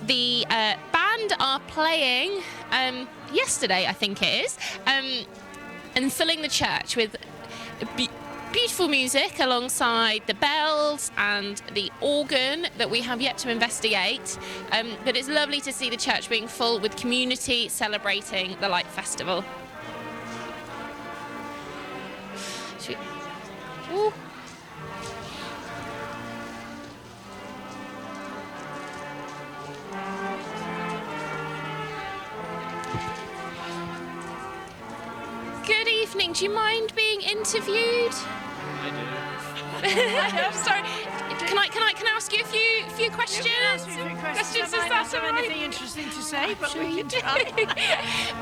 the band are playing yesterday, I think it is, and filling the church with beautiful music alongside the bells and the organ that we have yet to investigate. But it's lovely to see the church being full with community celebrating the Light Festival. Ooh. Good evening. Do you mind being interviewed? I do. I'm sorry. Can I ask you a few questions? Questions, I might not have anything interesting to say, but we can try.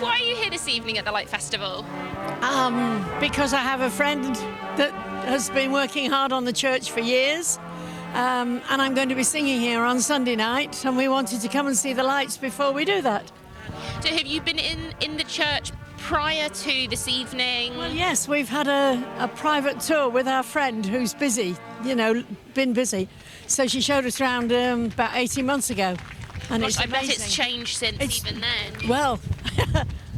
Why are you here this evening at the Light Festival? Because I have a friend that has been working hard on the church for years, and I'm going to be singing here on Sunday night, and we wanted to come and see the lights before we do that. So have you been in the church prior to this evening? Well, yes, we've had a private tour with our friend who's busy, been busy. So she showed us around about 18 months ago. And Gosh, it's I amazing. bet it's changed since even then. Well,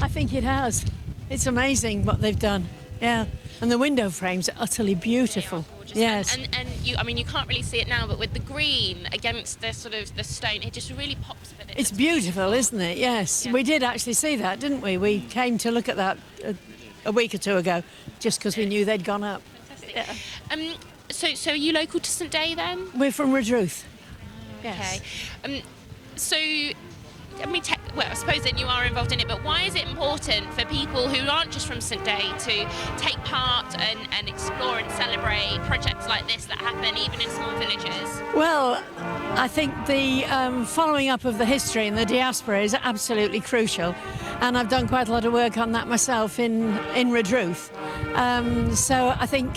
I think it has. It's amazing what they've done. Yeah. And the window frames are utterly beautiful. Yes. And you can't really see it now, but with the green against the sort of the stone, it just really pops with it. It's beautiful, isn't it? Yes. Yeah. We did actually see that, didn't we? We came to look at that a week or two ago, just because we knew they'd gone up. Fantastic. Yeah. So are you local to St Day then? We're from Redruth. Yes. Okay. So, I suppose then you are involved in it, but why is it important for people who aren't just from St Day to take part and explore and celebrate projects like this that happen even in small villages? Well, I think the following up of the history and the diaspora is absolutely crucial, and I've done quite a lot of work on that myself in Redruth. So I think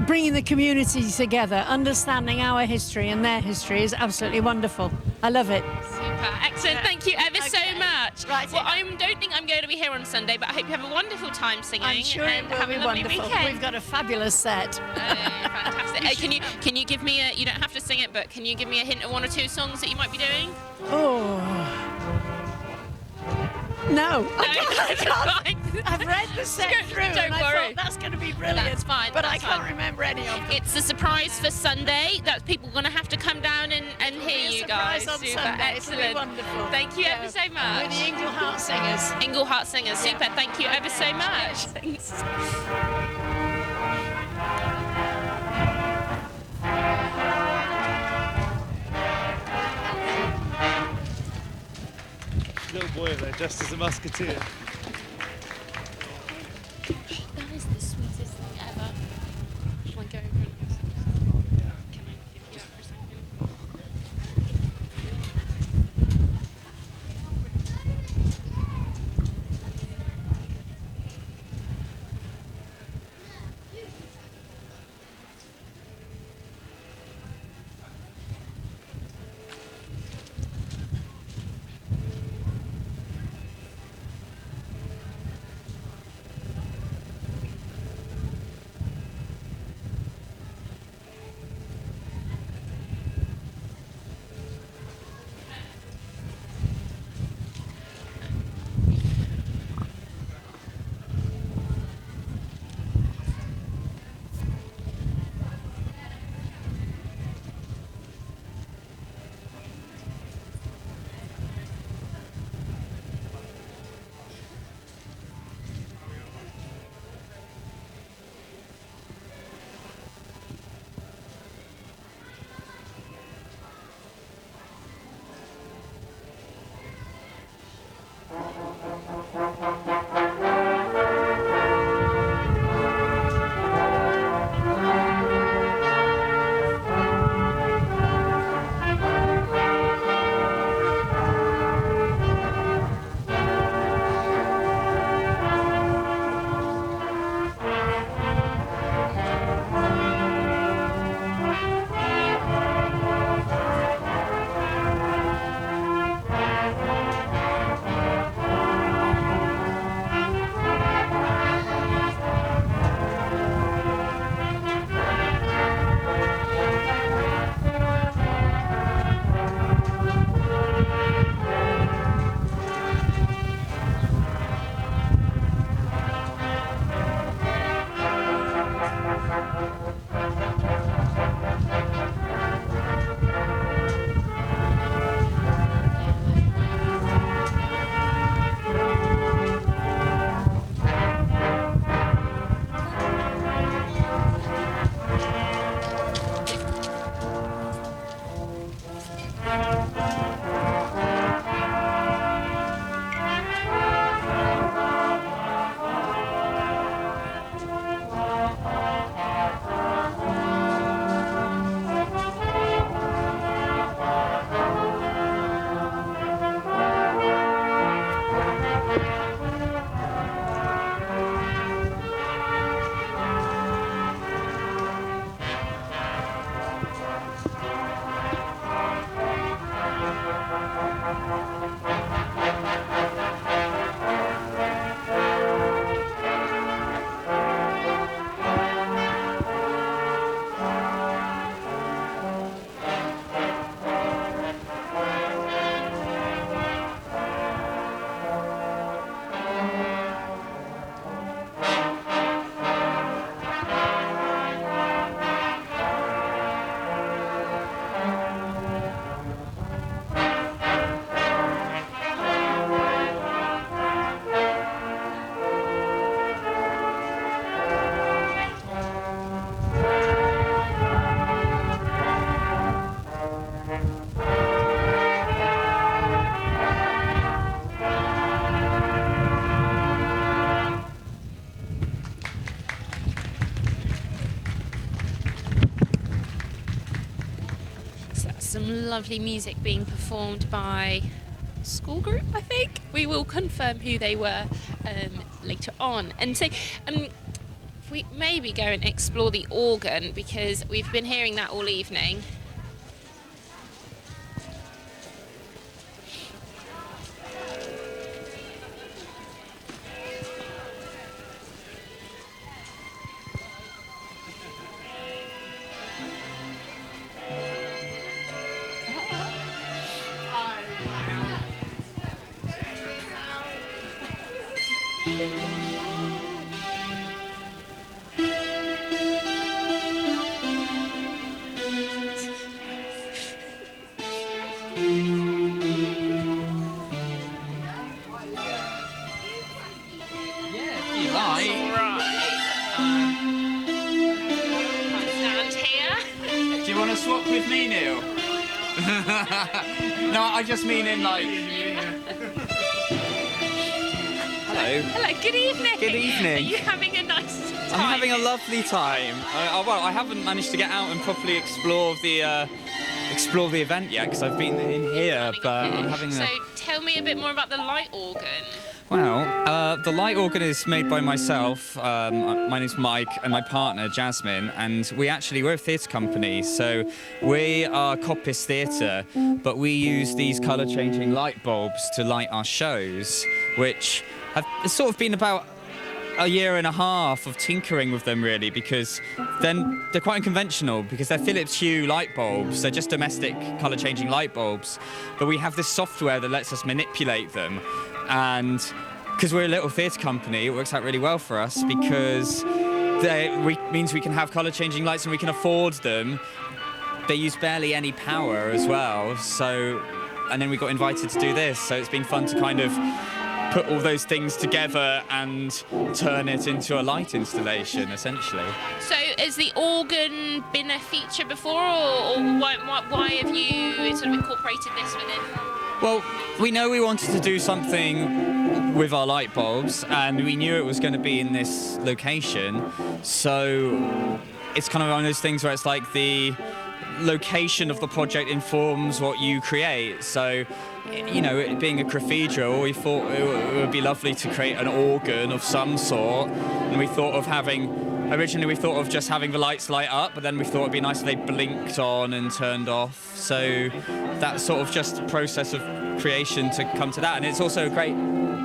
bringing the community together, understanding our history and their history is absolutely wonderful. I love it. Super, excellent. Thank you ever so much. Right. Well, I don't think I'm going to be here on Sunday, but I hope you have a wonderful time singing. I'm sure and it will have be a lovely wonderful. weekend. We've got a fabulous set. Fantastic. Can you give me you don't have to sing it, but can you give me a hint of one or two songs that you might be doing? Oh. No, I can't. I've read the set through and I thought that's going to be brilliant. That's fine. But I can't remember any of them. It's a surprise for Sunday. That people are going to have to come down and hear you guys. On Super, Sunday. excellent. It'll be wonderful. Thank you ever so much. With the Inglehart Singers. Inglehart Singers, super. Thank you ever so much. Thanks. Little boy there dressed as a musketeer. That is the sweetest thing ever. Shall I go over and can I give you that for a second? lovely music being performed by a school group, I think. We will confirm who they were later on. And so if we maybe go and explore the organ, because we've been hearing that all evening. Swap with me, Neil? No, I just mean in like... Hello. Hello, good evening. Good evening. Are you having a nice time? I'm having a lovely time. Well, I haven't managed to get out and properly explore the event yet because I've been in here, but I'm having So tell me a bit more about the light organ. Well, the light organ is made by myself. My name's Mike and my partner Jasmine, and we're a theatre company. So we are Coppice Theatre, but we use these colour-changing light bulbs to light our shows, which have sort of been about a year and a half of tinkering with them, really, because then they're quite unconventional because they're Philips Hue light bulbs. They're just domestic colour-changing light bulbs, but we have this software that lets us manipulate them. And because we're a little theatre company, it works out really well for us because means we can have colour-changing lights and we can afford them. They use barely any power as well. So, and then we got invited to do this. So it's been fun to kind of put all those things together and turn it into a light installation, essentially. So has the organ been a feature before, or why have you sort of incorporated this within? Well, we know we wanted to do something with our light bulbs, and we knew it was going to be in this location. So it's kind of one of those things where it's like the location of the project informs what you create. So, you know, it being a cathedral, we thought it would be lovely to create an organ of some sort, and we thought of originally we thought of just having the lights light up, but then we thought it'd be nice if they blinked on and turned off. So that's sort of just a process of creation to come to that. And it's also great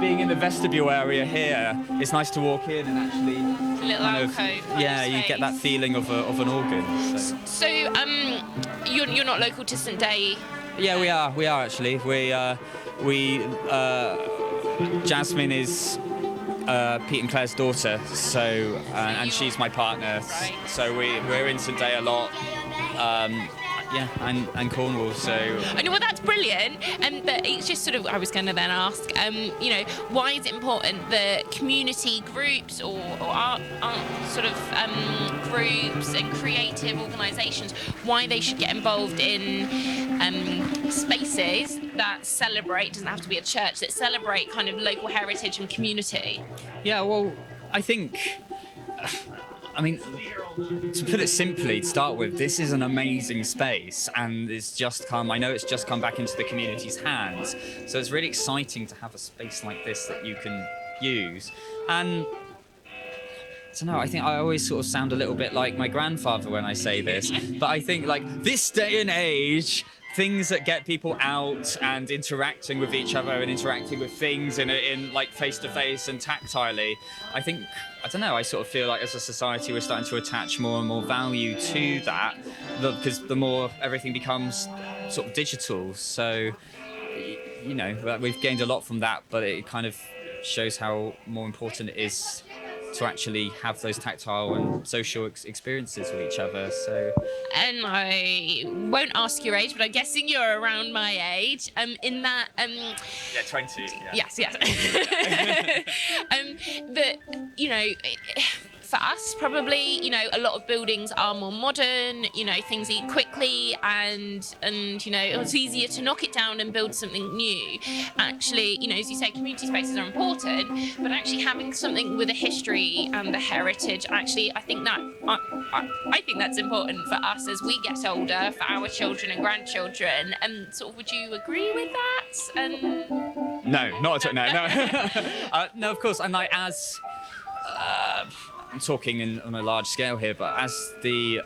being in the vestibule area here. It's nice to walk in and actually a little alcove. Yeah, you get that feeling of an organ. So you're not local to St Day? Yeah, we are actually. Jasmine is Pete and Claire's daughter, so and she's my partner. Right. So we're in St Day a lot. And Cornwall, so... I know, well, that's brilliant, but it's just sort of, I was going to then ask, you know, why is it important that community groups or art sort of groups and creative organisations, why they should get involved in spaces that celebrate, doesn't have to be a church, that celebrate kind of local heritage and community? Yeah, well, I think... I mean, to put it simply, to start with, this is an amazing space, and I know it's just come back into the community's hands. So it's really exciting to have a space like this that you can use. And I don't know, I think I always sort of sound a little bit like my grandfather when I say this, but I think like this day and age, things that get people out and interacting with each other and interacting with things in like face-to-face and tactilely, I don't know, I sort of feel like as a society we're starting to attach more and more value to that because the more everything becomes sort of digital. So, you know, we've gained a lot from that, but it kind of shows how more important it is to actually have those tactile and social experiences with each other. So, and I won't ask your age, but I'm guessing you're around my age. In that, yeah, 20. Yeah. Yes. That, you know, for us, probably, you know, a lot of buildings are more modern, you know, things eat quickly, and you know, it's easier to knock it down and build something new. Actually, you know, as you say, community spaces are important, but actually having something with a history and the heritage, actually, I think that's important for us as we get older, for our children and grandchildren. And sort of, would you agree with that? No, not at all. No. No, of course. And like, as I'm talking on a large scale here, but as the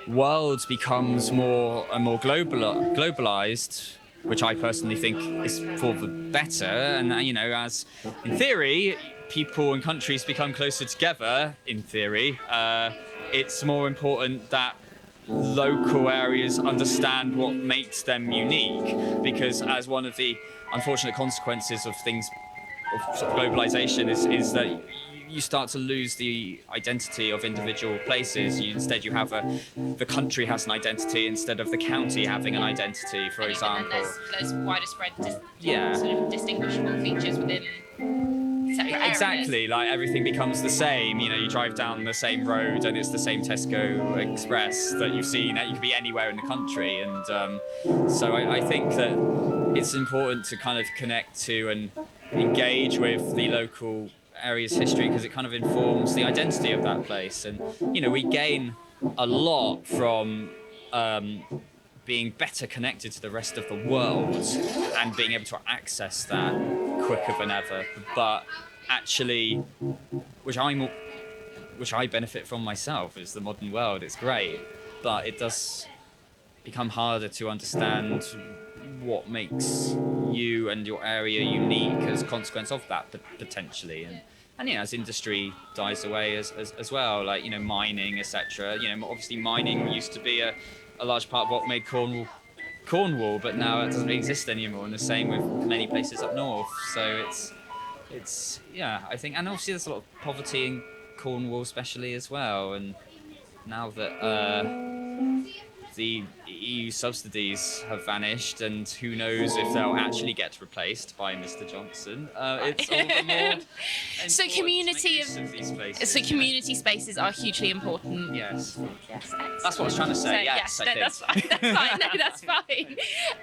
world becomes more and more globalized, which I personally think is for the better, and you know, as in theory people and countries become closer together, in theory, it's more important that local areas understand what makes them unique, because as one of the unfortunate consequences of things, of sort of globalization, is that you start to lose the identity of individual places. Instead you have the country has an identity instead of the county having an identity, for example. And there's wider spread, Yeah. sort of distinguishable features within certain areas. Exactly, like everything becomes the same. You know, you drive down the same road and it's the same Tesco Express that you've seen. You could be anywhere in the country, and so I think that it's important to kind of connect to and engage with the local area's history, because it kind of informs the identity of that place. And you know, we gain a lot from being better connected to the rest of the world and being able to access that quicker than ever. But actually, which I benefit from myself, is the modern world. It's great, but it does become harder to understand what makes you and your area unique as a consequence of that, potentially. And you know, as industry dies away as well, like, you know, mining, etc. You know, obviously mining used to be a large part of what made Cornwall, but now it doesn't really exist anymore, and the same with many places up north. So it's yeah, I think, and obviously there's a lot of poverty in Cornwall especially as well, and now that the EU subsidies have vanished, and who knows if they'll actually get replaced by Mr. Johnson. It's all the more So community spaces. Community spaces are hugely important. Yes. Yes. That's what I was trying to say. Yes, I think. That's fine. That's fine. No, that's fine.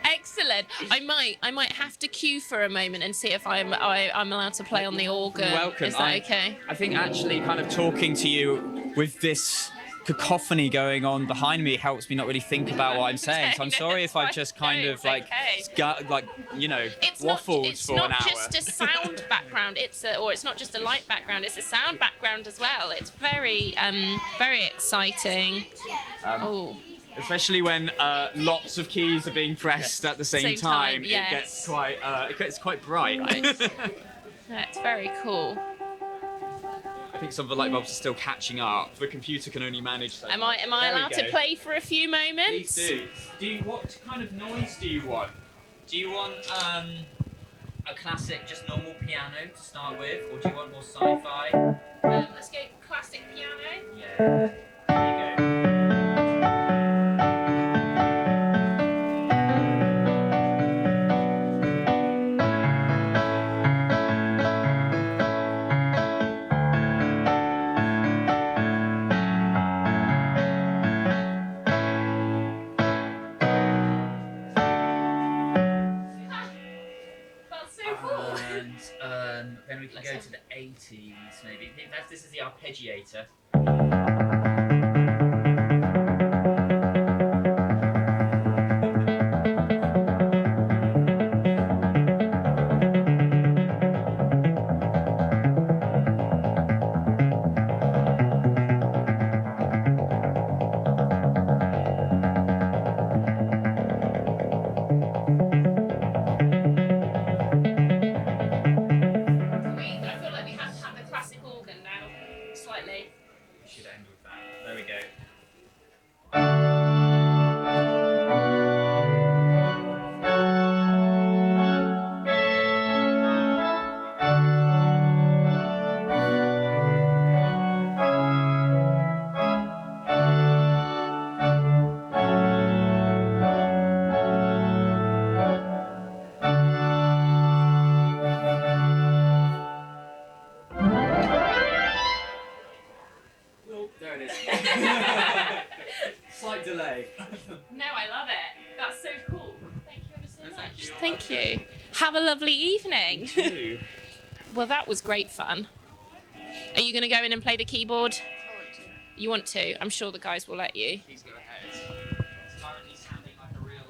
Excellent. I might have to cue for a moment and see if I'm allowed to play on the organ. Welcome. Is that okay? I think actually kind of talking to you with this cacophony going on behind me helps me not really think about what I'm saying. So I'm sorry if I've just kind of waffled for an hour. It's not just a sound background. It's not just a light background. It's a sound background as well. It's very very exciting. Especially when lots of keys are being pressed at the same time. Yes. It gets quite bright. Right. That's very cool. I think some of the light bulbs are still catching up. The computer can only manage so Am I allowed to play for a few moments? Please do. What kind of noise do you want? Do you want a classic, just normal piano to start with, or do you want more sci-fi? Let's go classic piano. Yeah. There you go. Then we can go to the 80s, maybe. This is the arpeggiator. Thank you. Have a lovely evening. Well, that was great fun. Are you going to go in and play the keyboard? You want to? I'm sure the guys will let you. Please go ahead. He's sounding like a real...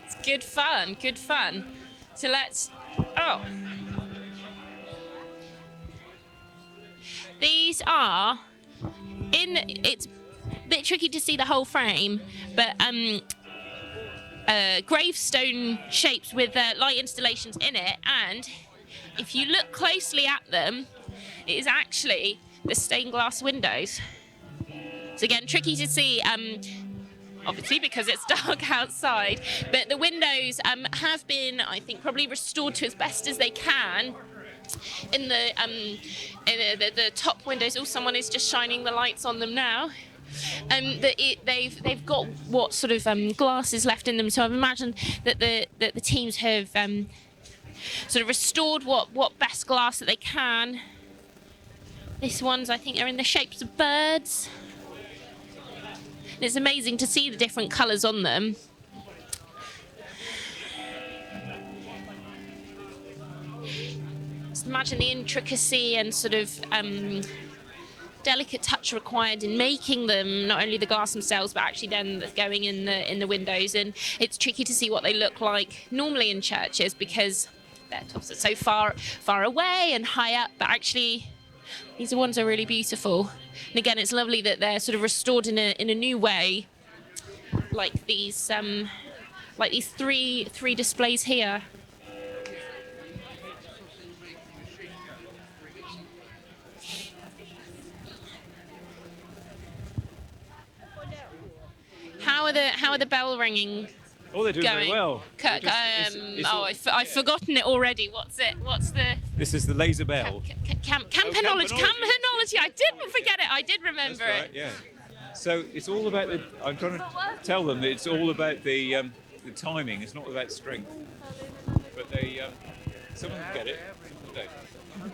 It's good fun, good fun. So let's... Oh. These are... It's a bit tricky to see the whole frame, but gravestone shapes with light installations in it, and if you look closely at them, it is actually the stained glass windows. So again, tricky to see, obviously because it's dark outside, but the windows have been, I think, probably restored to as best as they can. In the top windows, someone is just shining the lights on them now. They've got what sort of glass is left in them, so I've imagined that the teams have sort of restored what best glass that they can. These ones, I think, are in the shapes of birds. And it's amazing to see the different colours on them. Just imagine the intricacy and sort of delicate touch required in making them, not only the glass themselves, but actually then going in the windows. And it's tricky to see what they look like normally in churches because their tops are so far away and high up, but actually these ones are really beautiful. And again, it's lovely that they're sort of restored in a new way, like these three displays here. How are the bell ringing? Oh, they're doing going? very well. I've forgotten it already. What's the? This is the laser bell. Campanology. I didn't forget it. I did remember That's right, it. yeah. So it's all about the. I'm trying to tell them that it's all about the timing. It's not about strength. But they, some of them get it, some of them don't.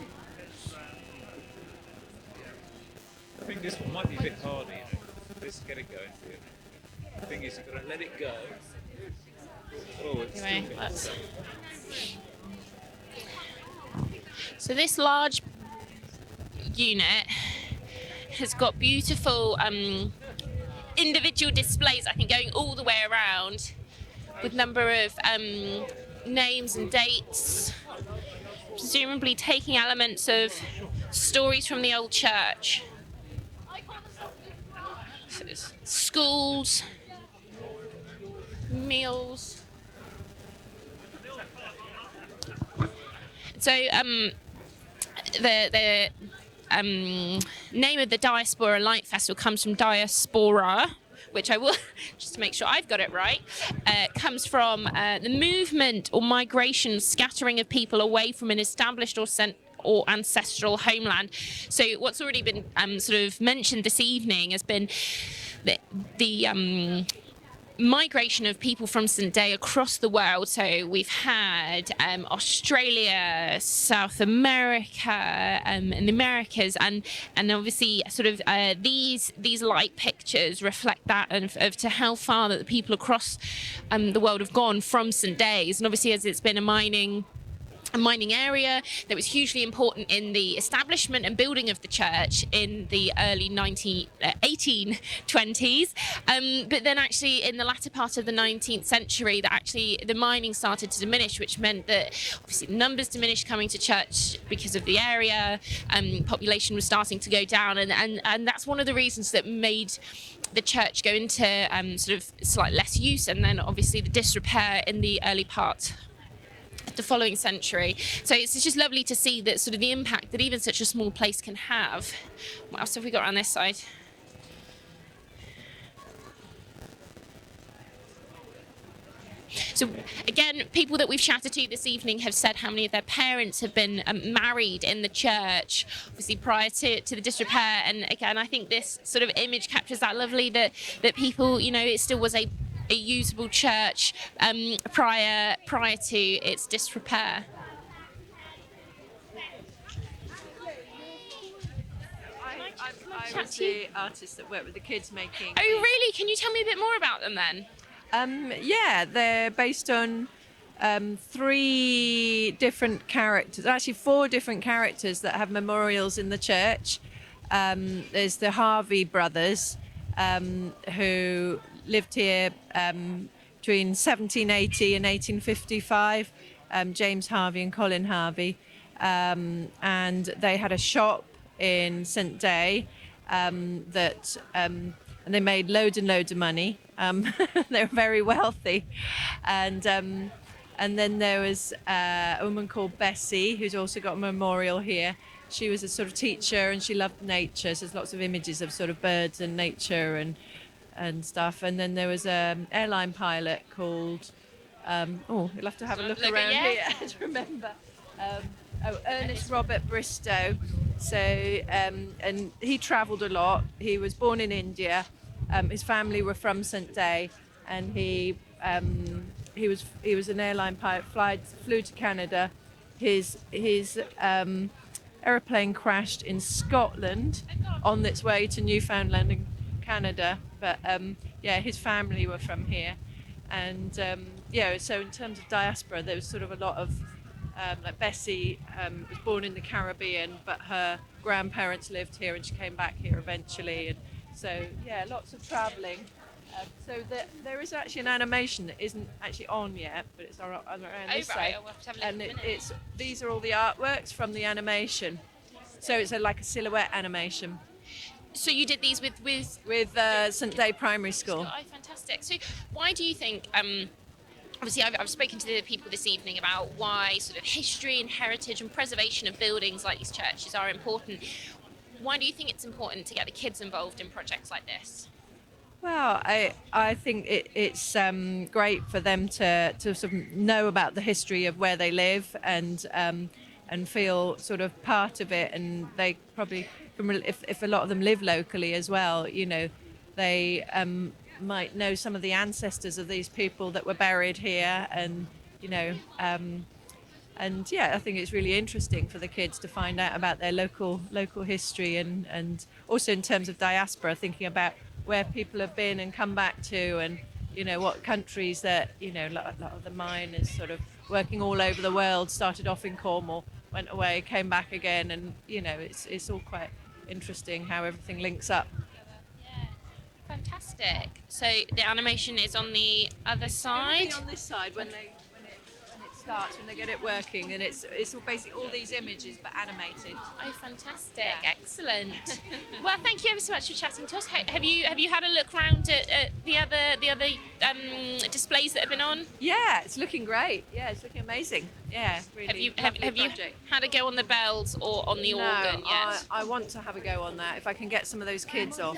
I think this one might be a bit harder. You know? Let's get it going for you. The thing is, you've got to let it go. Oh, it's Anyway, still let's... So this large unit has got beautiful individual displays, I think, going all the way around with number of names and dates, presumably taking elements of stories from the old church. So there's schools, meals. So the name of the DiaspAURA Light Festival comes from DiaspAURA, which I will, just to make sure I've got it right, comes from the movement or migration, scattering of people away from an established or ancestral homeland. So what's already been sort of mentioned this evening has been the migration of people from St Day across the world. So we've had Australia, South America, and the Americas, and obviously sort of these light pictures reflect that of to how far that the people across the world have gone from St Days. And obviously, as it's been a mining area that was hugely important in the establishment and building of the church in the early 1820s. But then actually in the latter part of the 19th century that actually the mining started to diminish, which meant that obviously numbers diminished coming to church because of the area, population was starting to go down, and that's one of the reasons that made the church go into sort of slight less use, and then obviously the disrepair in the early part the following century. So it's just lovely to see that sort of the impact that even such a small place can have. What else have we got on this side? So again, people that we've chatted to this evening have said how many of their parents have been married in the church, obviously prior to the disrepair. And again, I think this sort of image captures that lovely that people, you know, it still was a usable church prior to its disrepair. chat to you? The artists that work with the kids making. Oh, really? Can you tell me a bit more about them then? Yeah, they're based on 3 different characters, actually 4 different characters that have memorials in the church. There's the Harvey brothers, who lived here between 1780 and 1855, James Harvey and Colin Harvey. And they had a shop in St Day and they made loads and loads of money. They were very wealthy. And then there was a woman called Bessie, who's also got a memorial here. She was a sort of teacher and she loved nature. So there's lots of images of sort of birds and nature and stuff. And then there was an airline pilot called, you'll have to have a look around here to remember. Ernest Robert Bristow. So, and he travelled a lot. He was born in India. His family were from St Day, and he was an airline pilot. Flew to Canada. His aeroplane crashed in Scotland on its way to Newfoundland and Canada. But his family were from here, and so in terms of diaspora, there was sort of a lot of like Bessie was born in the Caribbean, but her grandparents lived here and she came back here eventually. And so, lots of travelling. So there is actually an animation that isn't actually on yet, but it's around this side. We'll have to have a look And in a minute. these are all the artworks from the animation. So it's like a silhouette animation. So you did these with St Day Primary School. Oh, fantastic. So why do you think... Obviously, I've spoken to the people this evening about why sort of history and heritage and preservation of buildings like these churches are important. Why do you think it's important to get the kids involved in projects like this? Well, I think it's great for them to sort of know about the history of where they live and feel sort of part of it. And they probably, if a lot of them live locally as well, they might know some of the ancestors of these people that were buried here, and I think it's really interesting for the kids to find out about their local history, and also in terms of diaspora, thinking about where people have been and come back to, and what countries that a lot of the miners sort of working all over the world started off in Cornwall, went away, came back again, and it's all quite interesting how everything links up. Fantastic. So the animation is on the other side. Everything on this side when it starts, when they get it working, and it's basically all these images but animated. Oh, fantastic! Excellent. Well, thank you ever so much for chatting to us. Have you had a look around at the other displays that have been on? Yeah, it's looking great. Yeah, it's looking amazing. Yeah, really. Have you had a go on the bells or on the organ yet? I want to have a go on that if I can get some of those kids off.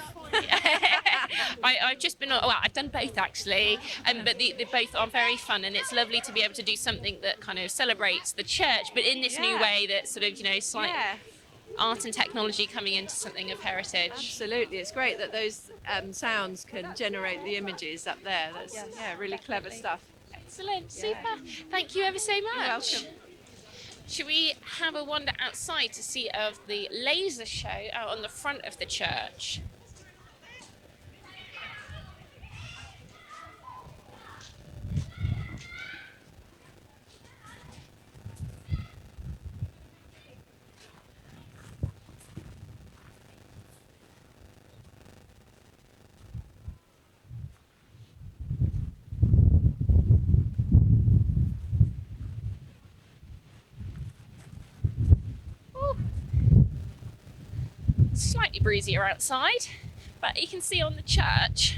I've just been on. Well, I've done both actually, but they both are very fun, and it's lovely to be able to do something that kind of celebrates the church, but in this new way that sort of slight art and technology coming into something of heritage. Absolutely, it's great that those sounds can generate the images up there. That's really clever stuff. Excellent, super. Thank you ever so much. You're welcome. Should we have a wander outside to see of the laser show out on the front of the church? Slightly breezier outside, but you can see on the church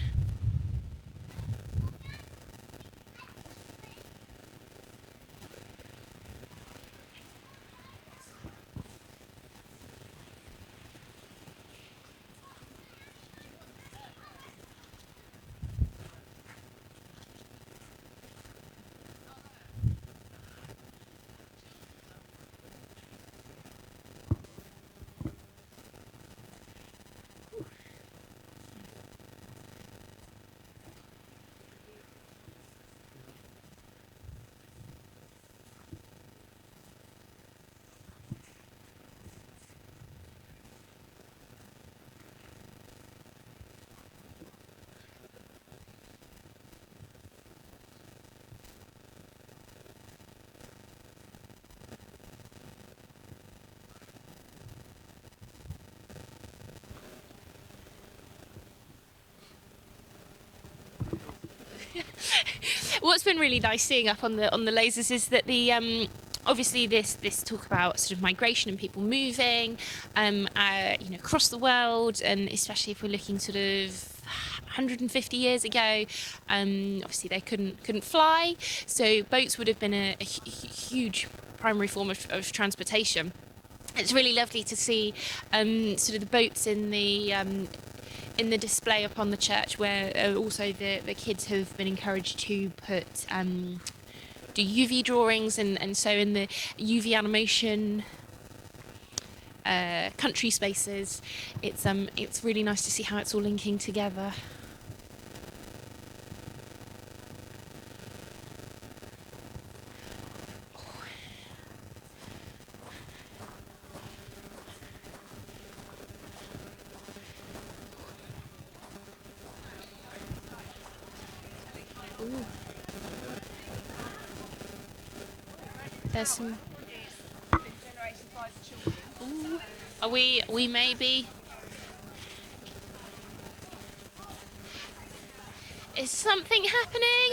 What's been really nice seeing up on the lasers is that the obviously this talk about sort of migration and people moving, across the world, and especially if we're looking sort of 150 years ago, obviously they couldn't fly, so boats would have been a huge primary form of transportation. It's really lovely to see sort of the boats in the display upon the church, where also the kids have been encouraged to do UV drawings, and so in the UV animation country spaces, it's really nice to see how it's all linking together. Ooh. There's some. Ooh. Are we maybe? Is something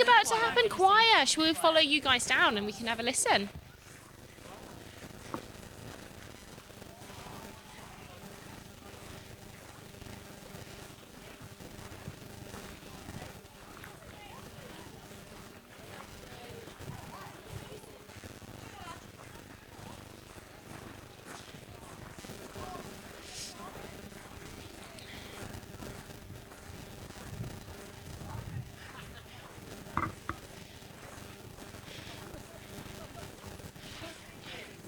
about to happen? Choir. Shall we follow you guys down and we can have a listen?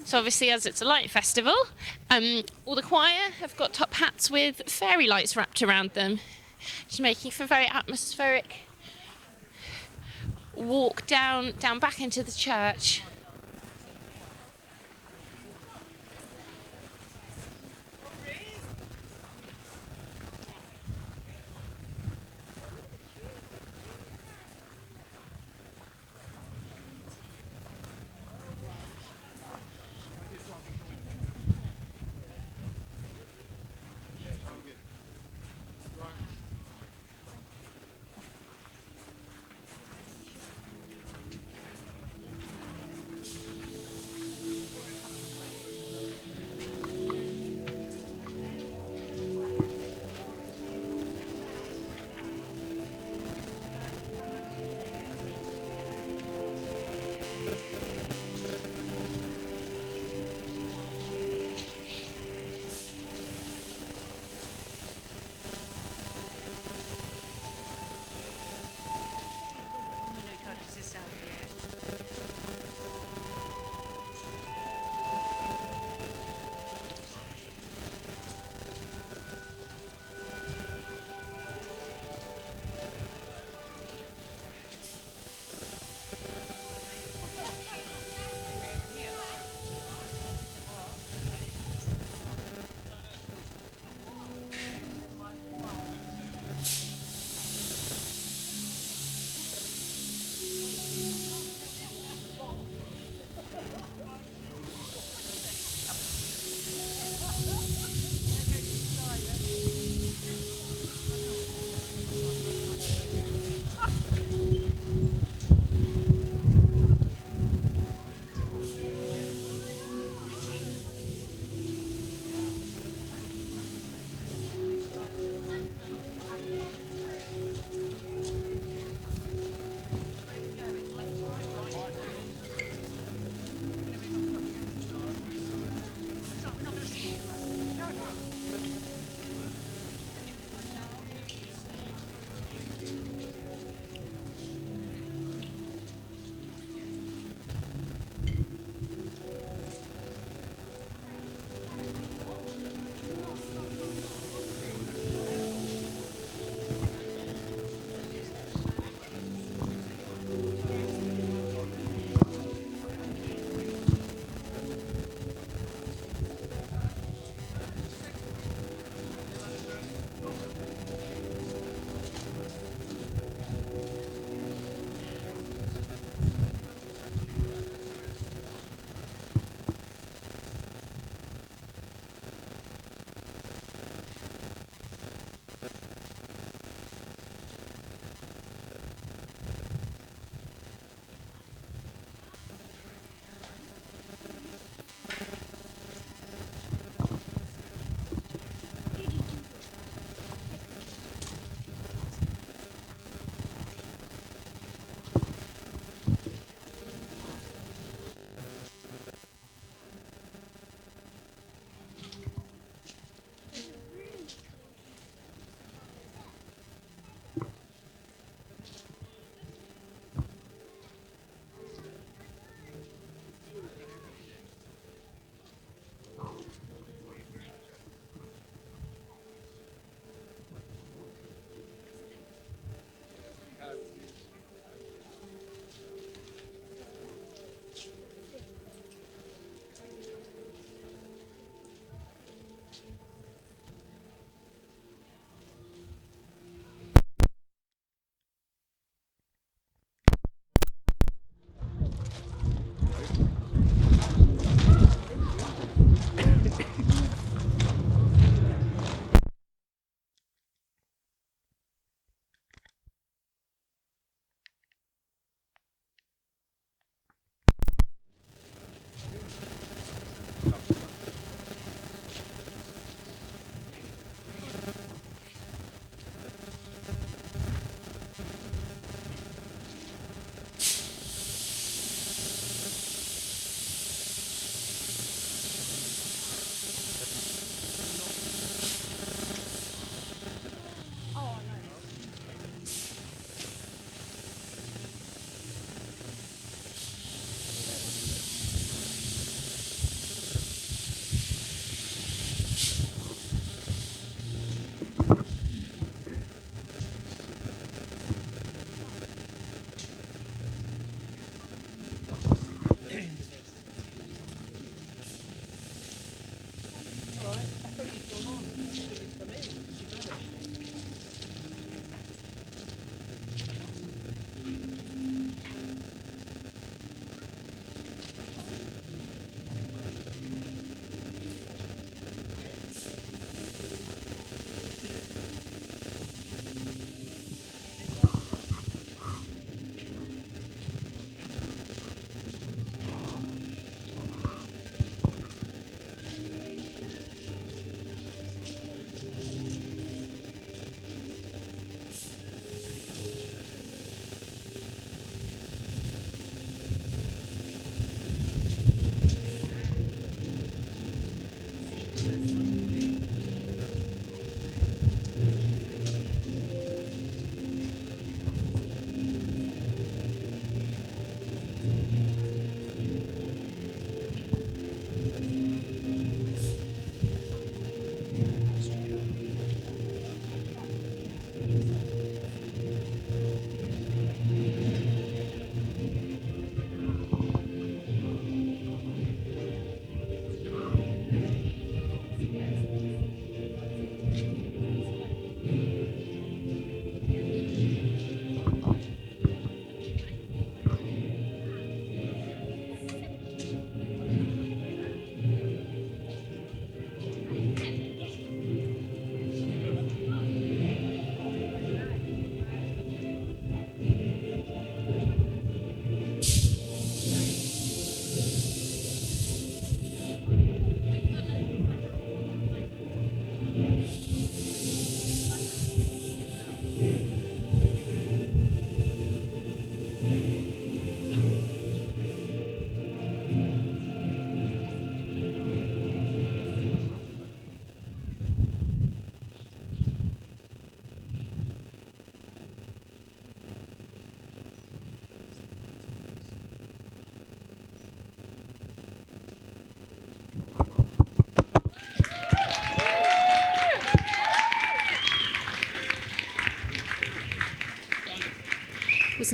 So obviously, as it's a light festival, all the choir have got top hats with fairy lights wrapped around them, just making for a very atmospheric walk down back into the church.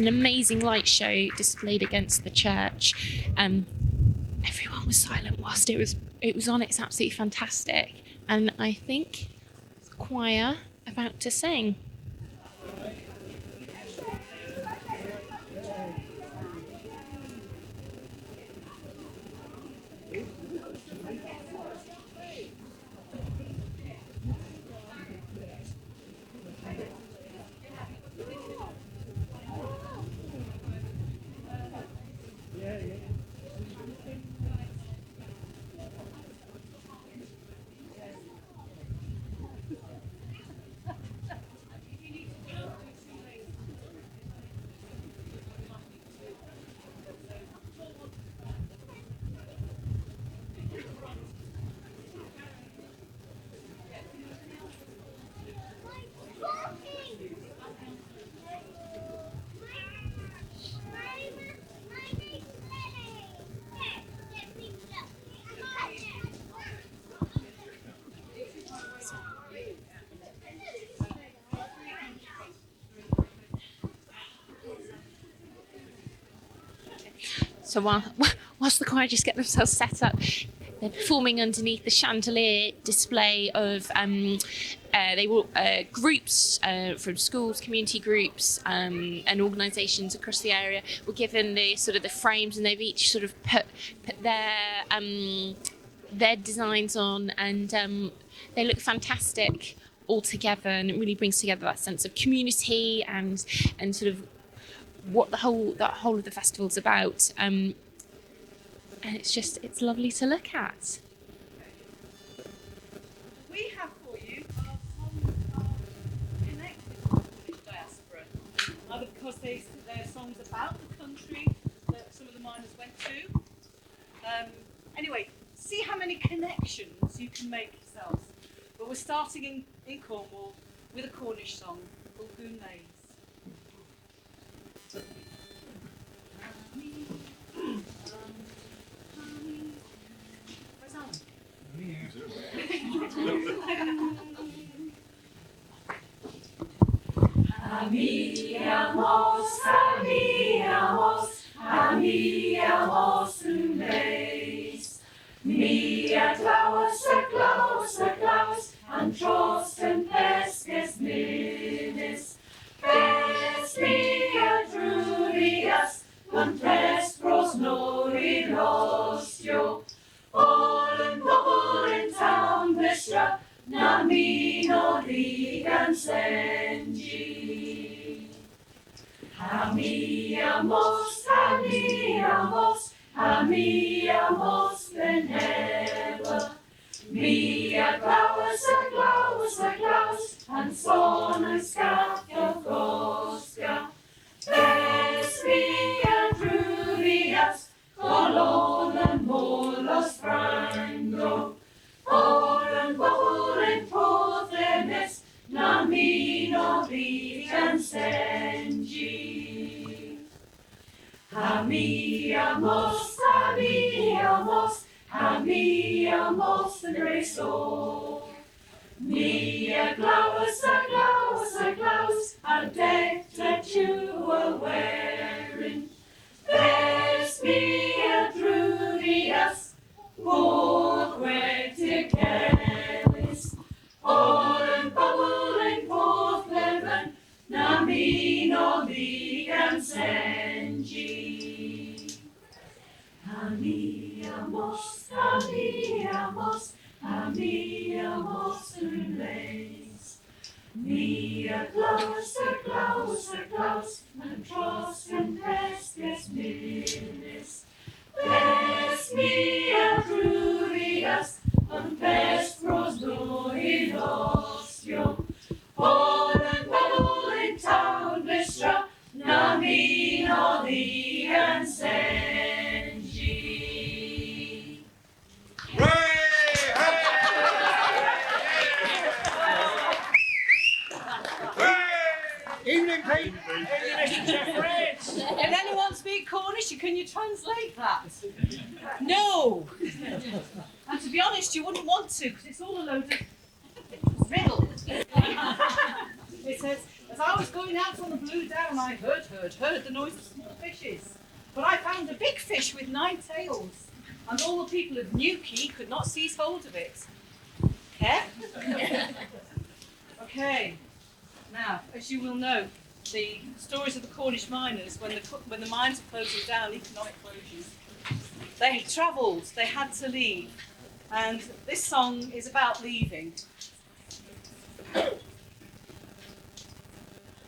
an amazing light show displayed against the church. Everyone was silent whilst it was on. It's absolutely fantastic. And I think the choir about to sing. So whilst the choir just get themselves set up, they're performing underneath the chandelier display of they were groups from schools, community groups, and organisations across the area were given the sort of the frames, and they've each sort of put their designs on, and they look fantastic all together, and it really brings together that sense of community and sort of what that whole of the festival's about, and it's lovely to look at. We have for you our songs connected to the diaspora, either because they're songs about the country that some of the miners went to. Anyway, see how many connections you can make yourselves. But we're starting in Cornwall with a Cornish song called Goon Maze. Amíamos un mes. Mia Claus, and trost and pesces minnes. Pes mia drurias, and pes pros nori lostio. All and bubble in town, Bishra, na mino rigan sengi. Amíamos whenever. Mia Claus, and son and scaffa frosca. Pes mia drurias, colon and molos frango. All and bubble in pothenes, na mino rigan sengi. Amíamos the grey soul. Mia Claus, a decked that you were wearing. There's mia drurias, poor quete careless. All and bubble in Port Leven, na mino vigan sengi. Amíamos relays. Mia Claus, and trost and pesces minnes. Pes mia drurias, and pes pros dori lostio. All and bubble in town, Bishra, na mino vigan sengi. Evening, Pete. Can anyone speak Cornish? Can you translate that? No. And to be honest, you wouldn't want to, because it's all a load of riddle. It says, As I was going out from the Blue Down, I heard the noise of small fishes. But I found a big fish with 9 tails, and all the people of Newquay could not seize hold of it. Okay? Okay. Now, as you will know, the stories of the Cornish miners, when the mines were closing down, economic closures, they travelled, they had to leave. And this song is about leaving.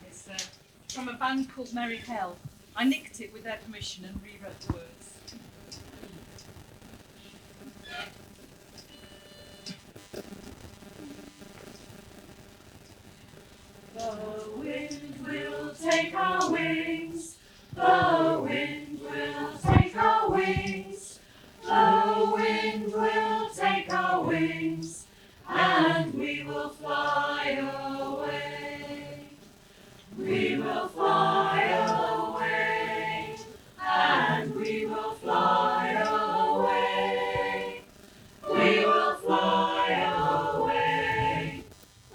It's from a band called Merry Hell. I nicked it with their permission and rewrote the words. The wind will take our wings. The wind will take our wings. The wind will take our wings, and we will fly away. We will fly away, and we will fly away. We will fly away.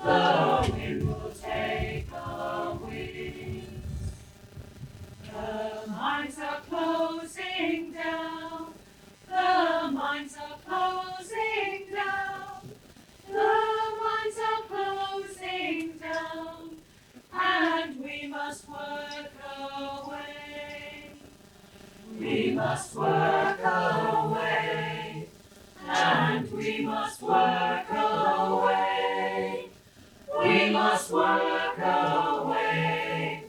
The wind will take our wings. The mines are closing down. The mines are closing down. The mines are closing down, and we must work away. We must work away, and we must work away. We must work away.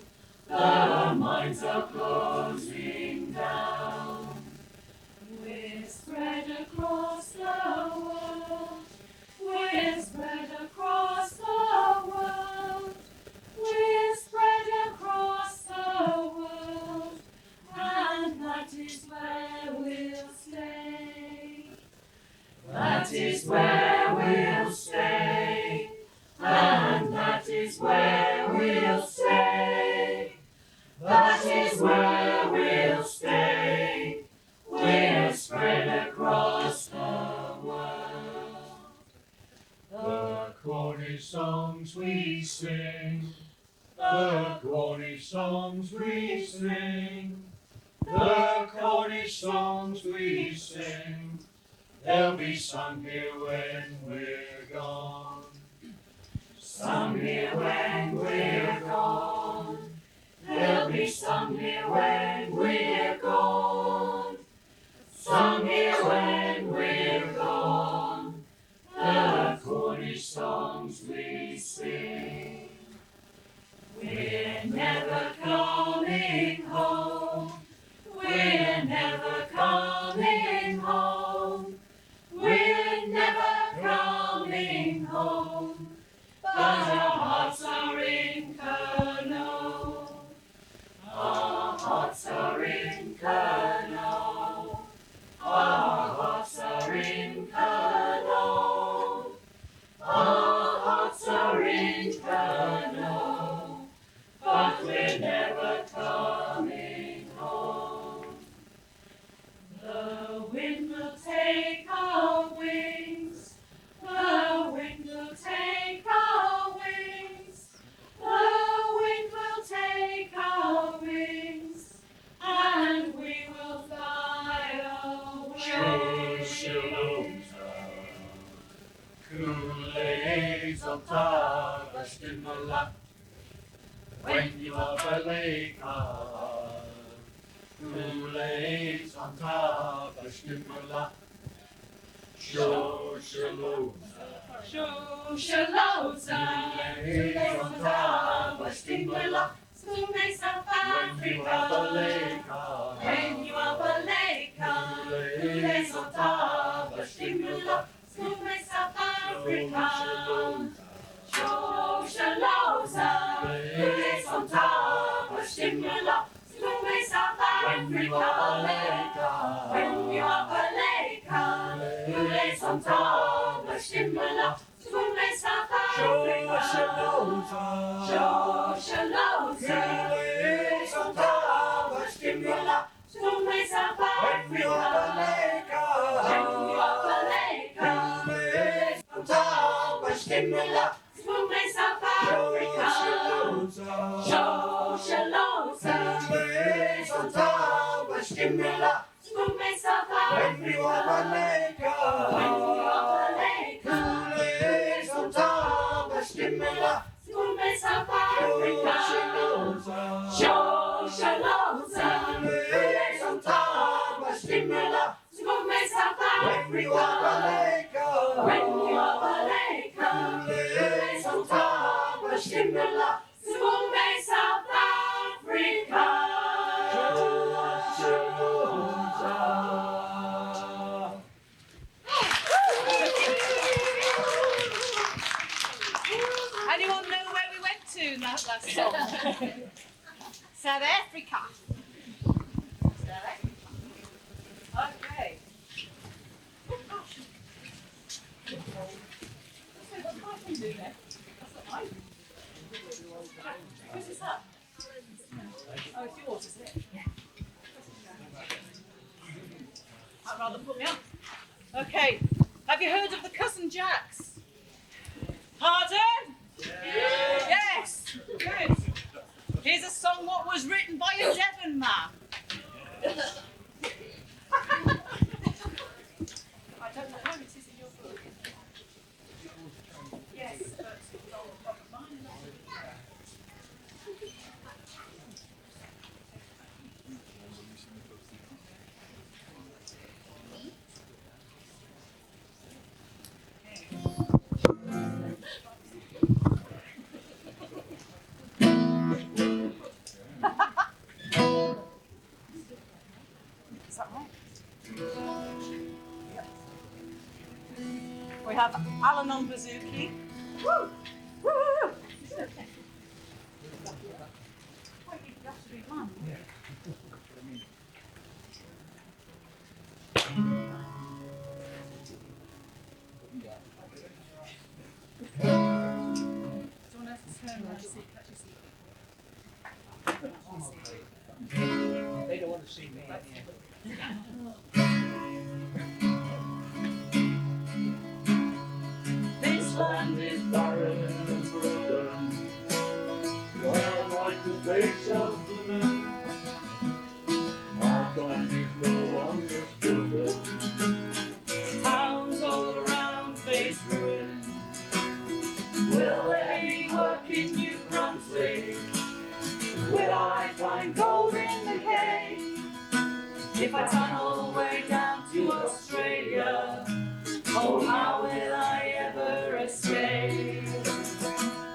The mines are closing down. We're spread across the world. We're spread across the world. We're spread across the world, and that is where we'll stay. That is where we'll stay, and that is where we'll stay. That is where we'll stay. We're spread across the world. The Cornish songs we sing. The Cornish songs we sing. The Cornish songs we sing. They'll be sung here when we're gone. Sung here when we're gone. They'll be sung here when we're gone. Sung here when we're gone. The Cornish songs we sing. We're never coming home. We're never coming home. We're never coming home. But our hearts are in Cornwall. Our hearts are in Cornwall. Our hearts are in Cornwall. Our hearts are in Cornwall. But we're never coming home. The wind will take our wings. The wind will take our wings. The wind will take our wings, and we will fly away. Kool-Aid's on top of Stimula. When you are a laker, Kool-Aid's on top of Stimula. Socialosa. Kool-Aid's on top of Stimula. When you are a laker, when you are a laker, Kool-Aid's on top of Stimula. South Africa. Socialosa. Kool-Aid's on top of Stimula. South Africa. When you are a laker, Kool-Aid's on top of Stimula. South Africa. Socialosa. Kool-Aid's on top of Stimula. South Africa. When you are a laker, Kool-Aid's on top of Stimula. South Africa. when we wabalaika, kulis on top of stimula, skume South Africa, shaloza, kulis on top of stimula, skume South Africa, when we wabalaika, kulis on top of stimula, skume South Africa. Anyone know where we went to in that last song? South Africa. Okay. Oh gosh. That's what I can do there. That's not mine. Whose is that? Oh, it's yours, isn't it? Yeah. I'd rather put me up. Okay. Have you heard of the Cousin Jacks? Pardon? Yeah. Yes. Good. Here's a song what was written by a Devon man. I don't know how it is in your book. Yes, but mine. Is that right? Yep. We have Alan on bouzouki. Woo! Woo! They don't want to see me. This land is barren and broken. Well, like the face of the moon. Our land is no longer spoken. Towns all around face ruin. Will there be work in New Brunswick? Will I find gold in the cave? If I tunnel way down to Australia, oh, how will I ever escape?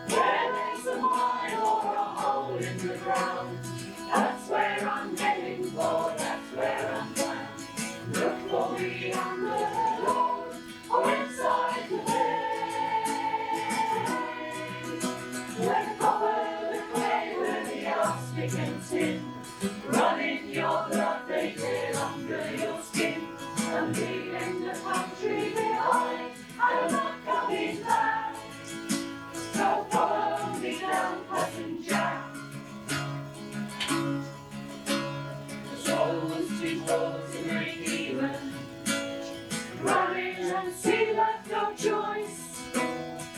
Where there's a mine or a hole in the ground, that's where I'm heading for, that's where I'm bound. Look for me under the road or inside the bay. Where the copper, the clay, where the arsenic and tin run in your blood, they get under your skin. I'm leaving the country behind, I'm not coming back. So follow me down, Cousin Jack. The souls to roads and make even. Running and see left no choice.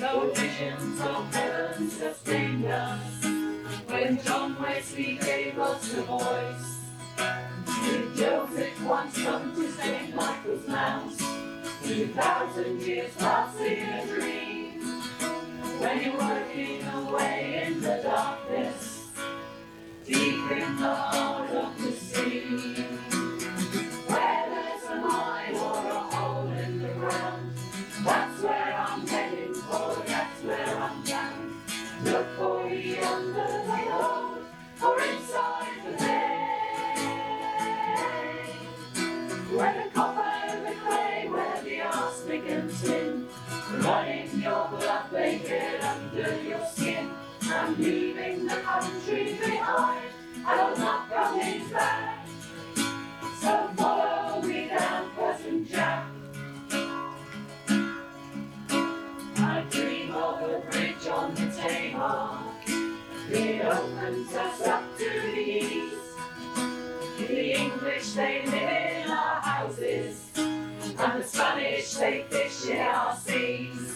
No visions of heaven sustained us. When John Wesley gave us a voice. Did Joseph once come to St. Michael's Mount? 2,000 years past in a dream. When you're working away in the darkness, deep in the heart of the sea. Where there's a mine or a hole in the ground, that's where I'm heading for, that's where I'm bound. Look for me under the road or inside the bay. Where the copper, the clay, where the arsenic and tin run in your blood, they get under your skin. I'm leaving the country behind, and I'm not coming back. So follow me down, Cousin Jack. I dream of a bridge on the Tamar. It opens us up to the east. The English, they live in our houses, and the Spanish, they fish in our seas.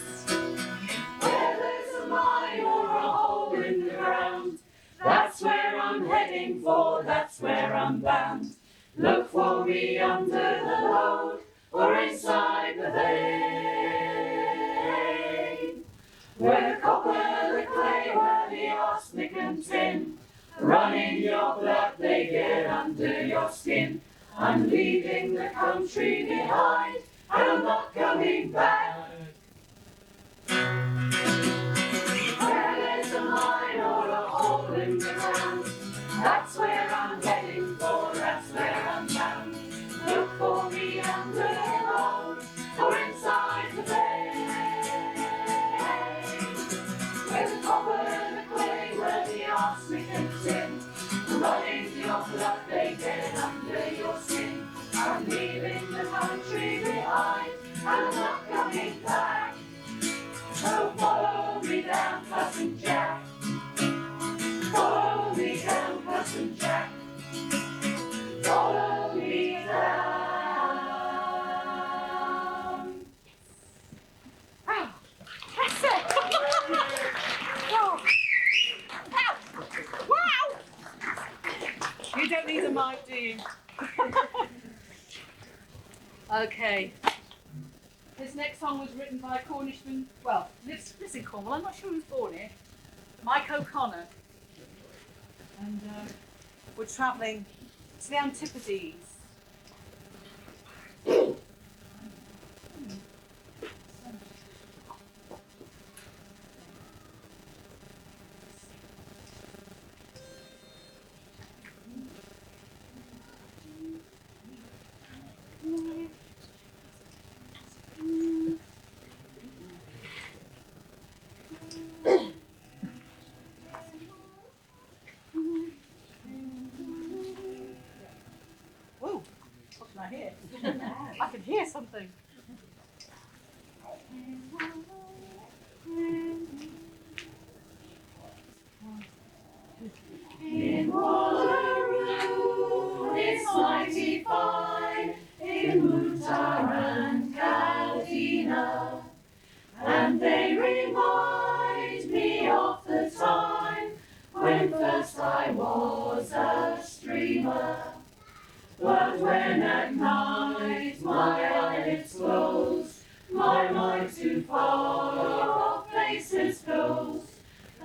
Where there's a mine or a hole in the ground, that's where I'm heading for, that's where I'm bound. Look for me under the load or inside the vein. Where the copper, the clay, where the arsenic and tin run in your blood, they get under your skin. I'm leaving the country behind and I'm not coming back. Where there's a mine or a hole in the ground, that's where I'm heading for, that's where I'm bound. Look for me under the load or inside the vein. Where the copper, the clay, where the arsenic and tin run into your blood, they get under your skin. I'm leaving the country behind and I'm not coming back. So follow me down, Cousin Jack. Follow me down, Cousin Jack. Follow me down. Oh, that's it. Oh. Wow! You don't need a mic, do you? Okay. This next song was written by a Cornishman, well, lives in Cornwall, I'm not sure he was born here, Mike O'Connor. And we're travelling to the Antipodes. Whoa, what can I hear? I can hear something. In Wallaroo, it's mighty fine, in Mutar and Caldina, and they remind me of the time when first I was a streamer. But when at night my eyelids close, my mind to far off places goes.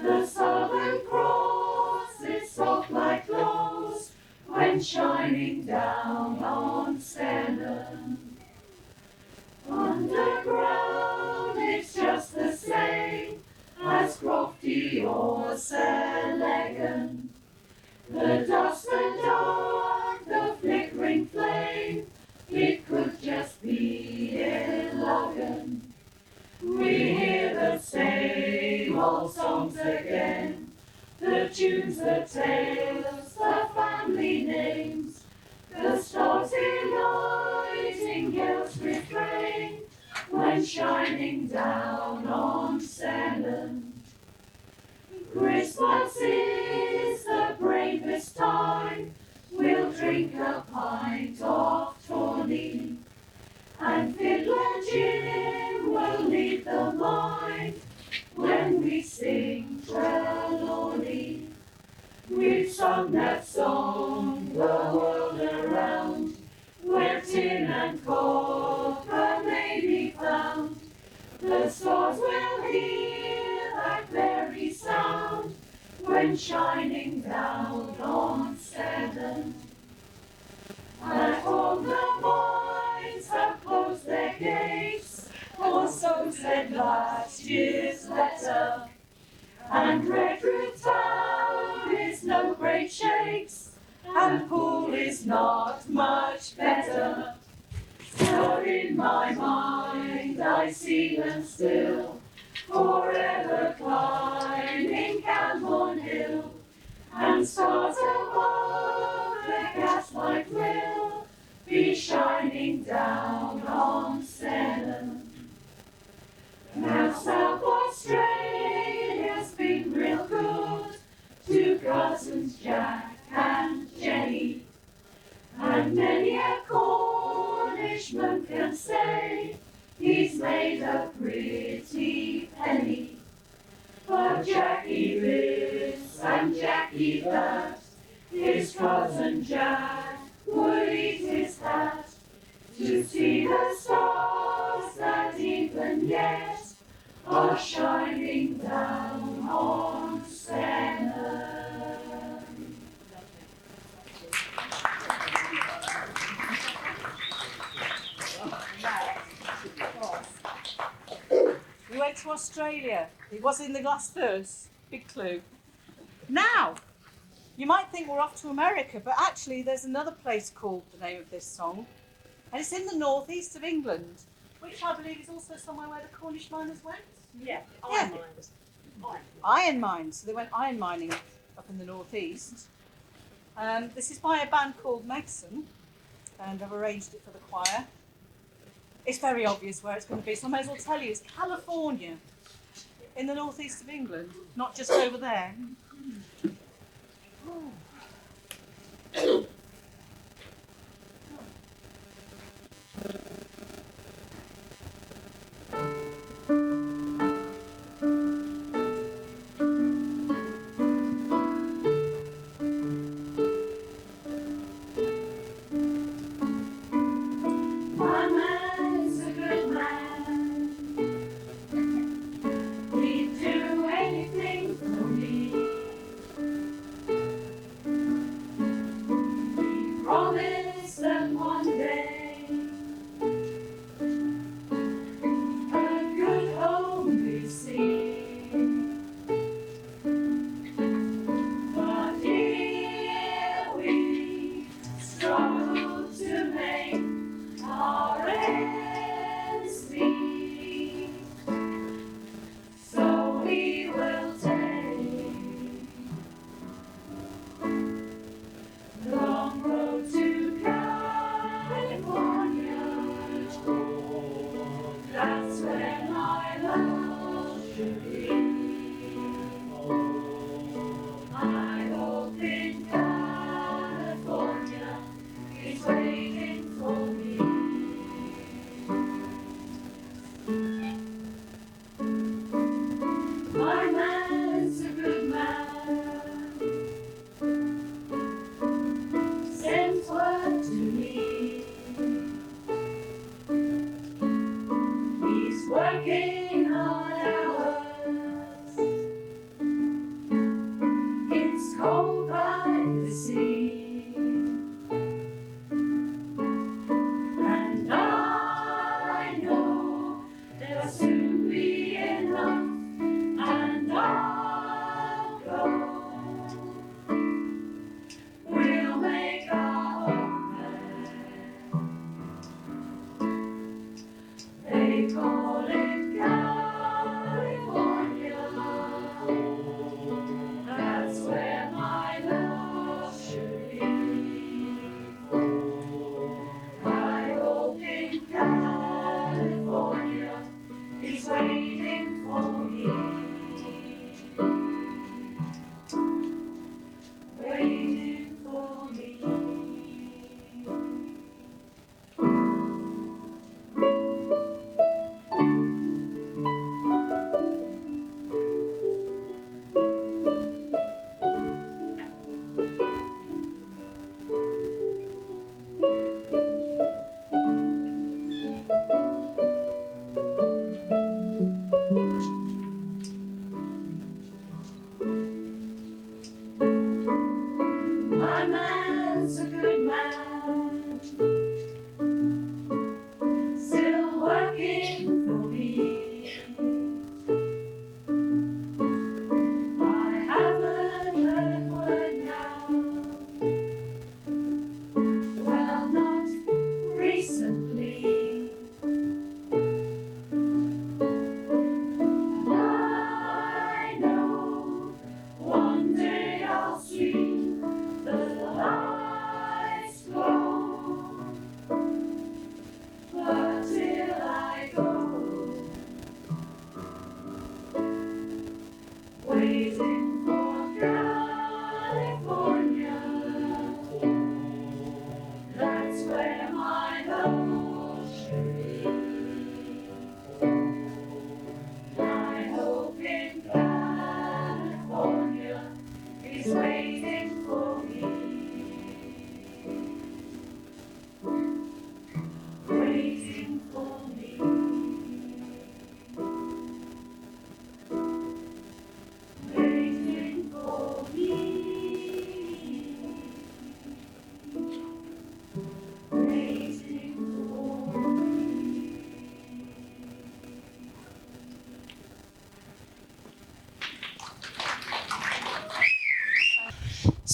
The Southern Cross is soft like clothes when shining down on Sandon. Underground it's just the same as Crofty or Sellegan. The dust and dark, the flickering flame, it could just be Logan. We hear the same old songs again, the tunes, the tales, the family names, the stars in nightingale's refrain, when shining down on Sandon. Christmas is the bravest time, we'll drink a pint of tawny, and Fiddler Jim will lead the mind when we sing Trelawney. We've sung that song the world around, where tin and copper may be found. The stars will hear that very sound when shining down on Sandon. At home the mines have closed their gates, or so said last year's letter, and Redruth town is no great shakes, and Poole is not much better. So in my mind I see them still, forever climbing Camborne Hill, and stars above the gaslight will be shining down on Sandon. Now South Australia's been real good to cousins Jack and Jenny, and many a Cornishman can say he's made a pretty penny. But Jackie this and Jackie that, his cousin Jack would are shining down on Senna. We went to Australia. It was in the glass purse. Big clue. Now, you might think we're off to America, but actually there's another place called the name of this song, and it's in the northeast of England, which I believe is also somewhere where the Cornish miners went. Yeah, Yeah. iron mines. Iron mines. So they went iron mining up in the northeast. This is by a band called Megson, and I've arranged it for the choir. It's very obvious where it's going to be, so I may as well tell you. It's California, in the northeast of England, not just over there. My man's a good man. He'd do anything for me.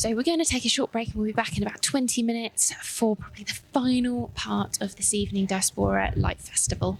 So we're going to take a short break and we'll be back in about 20 minutes for probably the final part of this evening DiaspAURA Light Festival.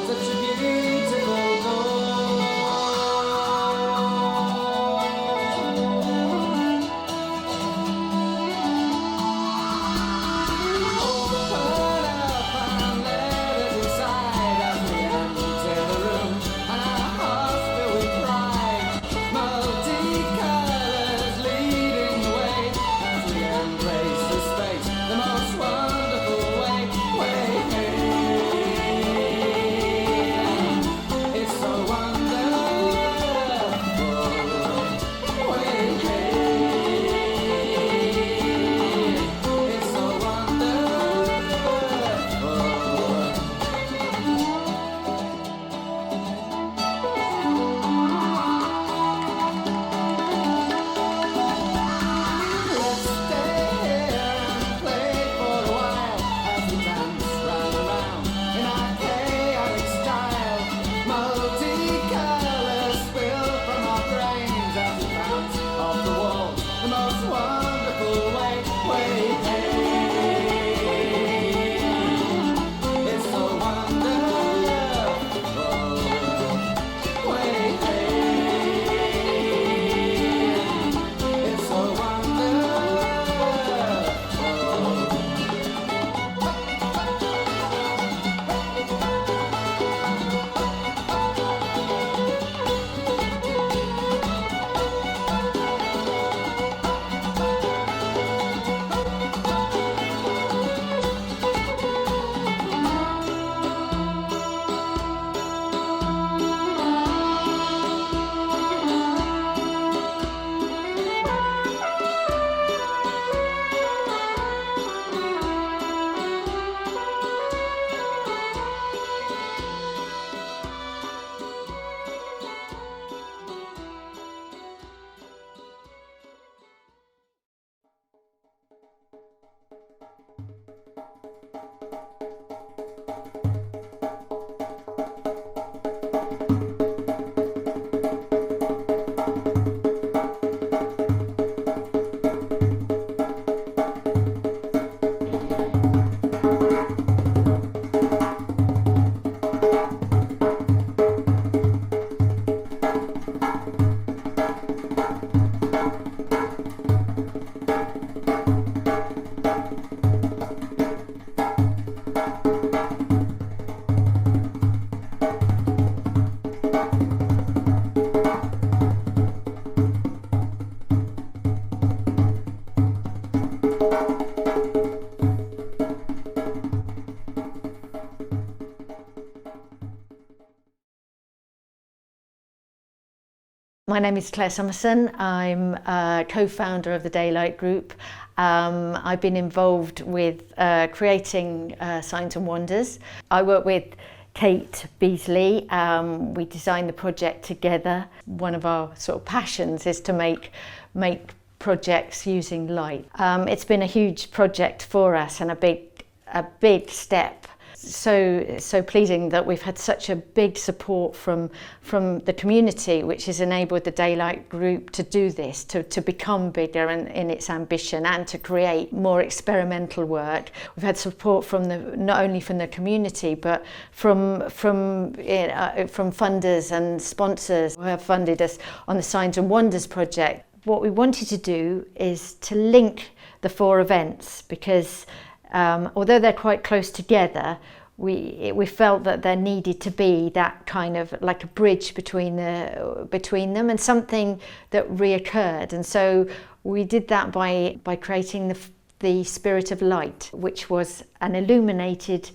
Such a beauty My name is Claire Summerson. I'm a co-founder of the Daylight Group. I've been involved with creating Signs and Wonders. I work with Kate Beasley. We designed the project together. One of our sort of passions is to make projects using light. It's been a huge project for us and a big step. So pleasing that we've had such a big support from the community, which has enabled the Daylight Group to do this, to become bigger in its ambition and to create more experimental work. We've had support from not only from the community but from funders and sponsors who have funded us on the Signs and Wonders project. What we wanted to do is to link the 4 events because although they're quite close together, we felt that there needed to be that kind of like a bridge between them and something that reoccurred. And so we did that by creating the Spirit of Light, which was an illuminated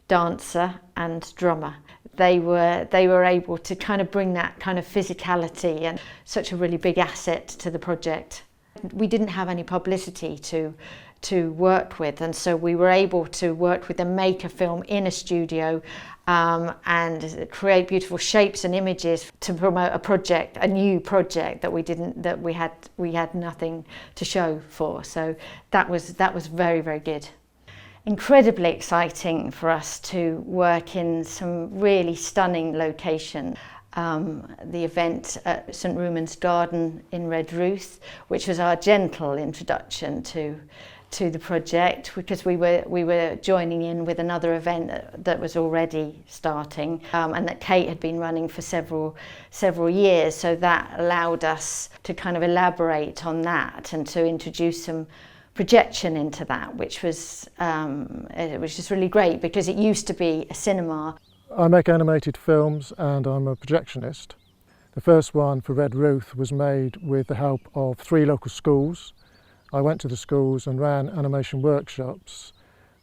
dancer and drummer. They were able to kind of bring that kind of physicality and such a really big asset to the project. We didn't have any publicity to work with, and so we were able to work with them, make a film in a studio and create beautiful shapes and images to promote a new project that we had nothing to show for. So that was very, very good. Incredibly exciting for us to work in some really stunning locations. The event at St Ruman's Garden in Redruth, which was our gentle introduction to the project, because we were joining in with another event that was already starting and that Kate had been running for several years. So that allowed us to kind of elaborate on that and to introduce some projection into that, which was just really great because it used to be a cinema. I make animated films and I'm a projectionist. The first one for Redruth was made with the help of 3 local schools. I went to the schools and ran animation workshops.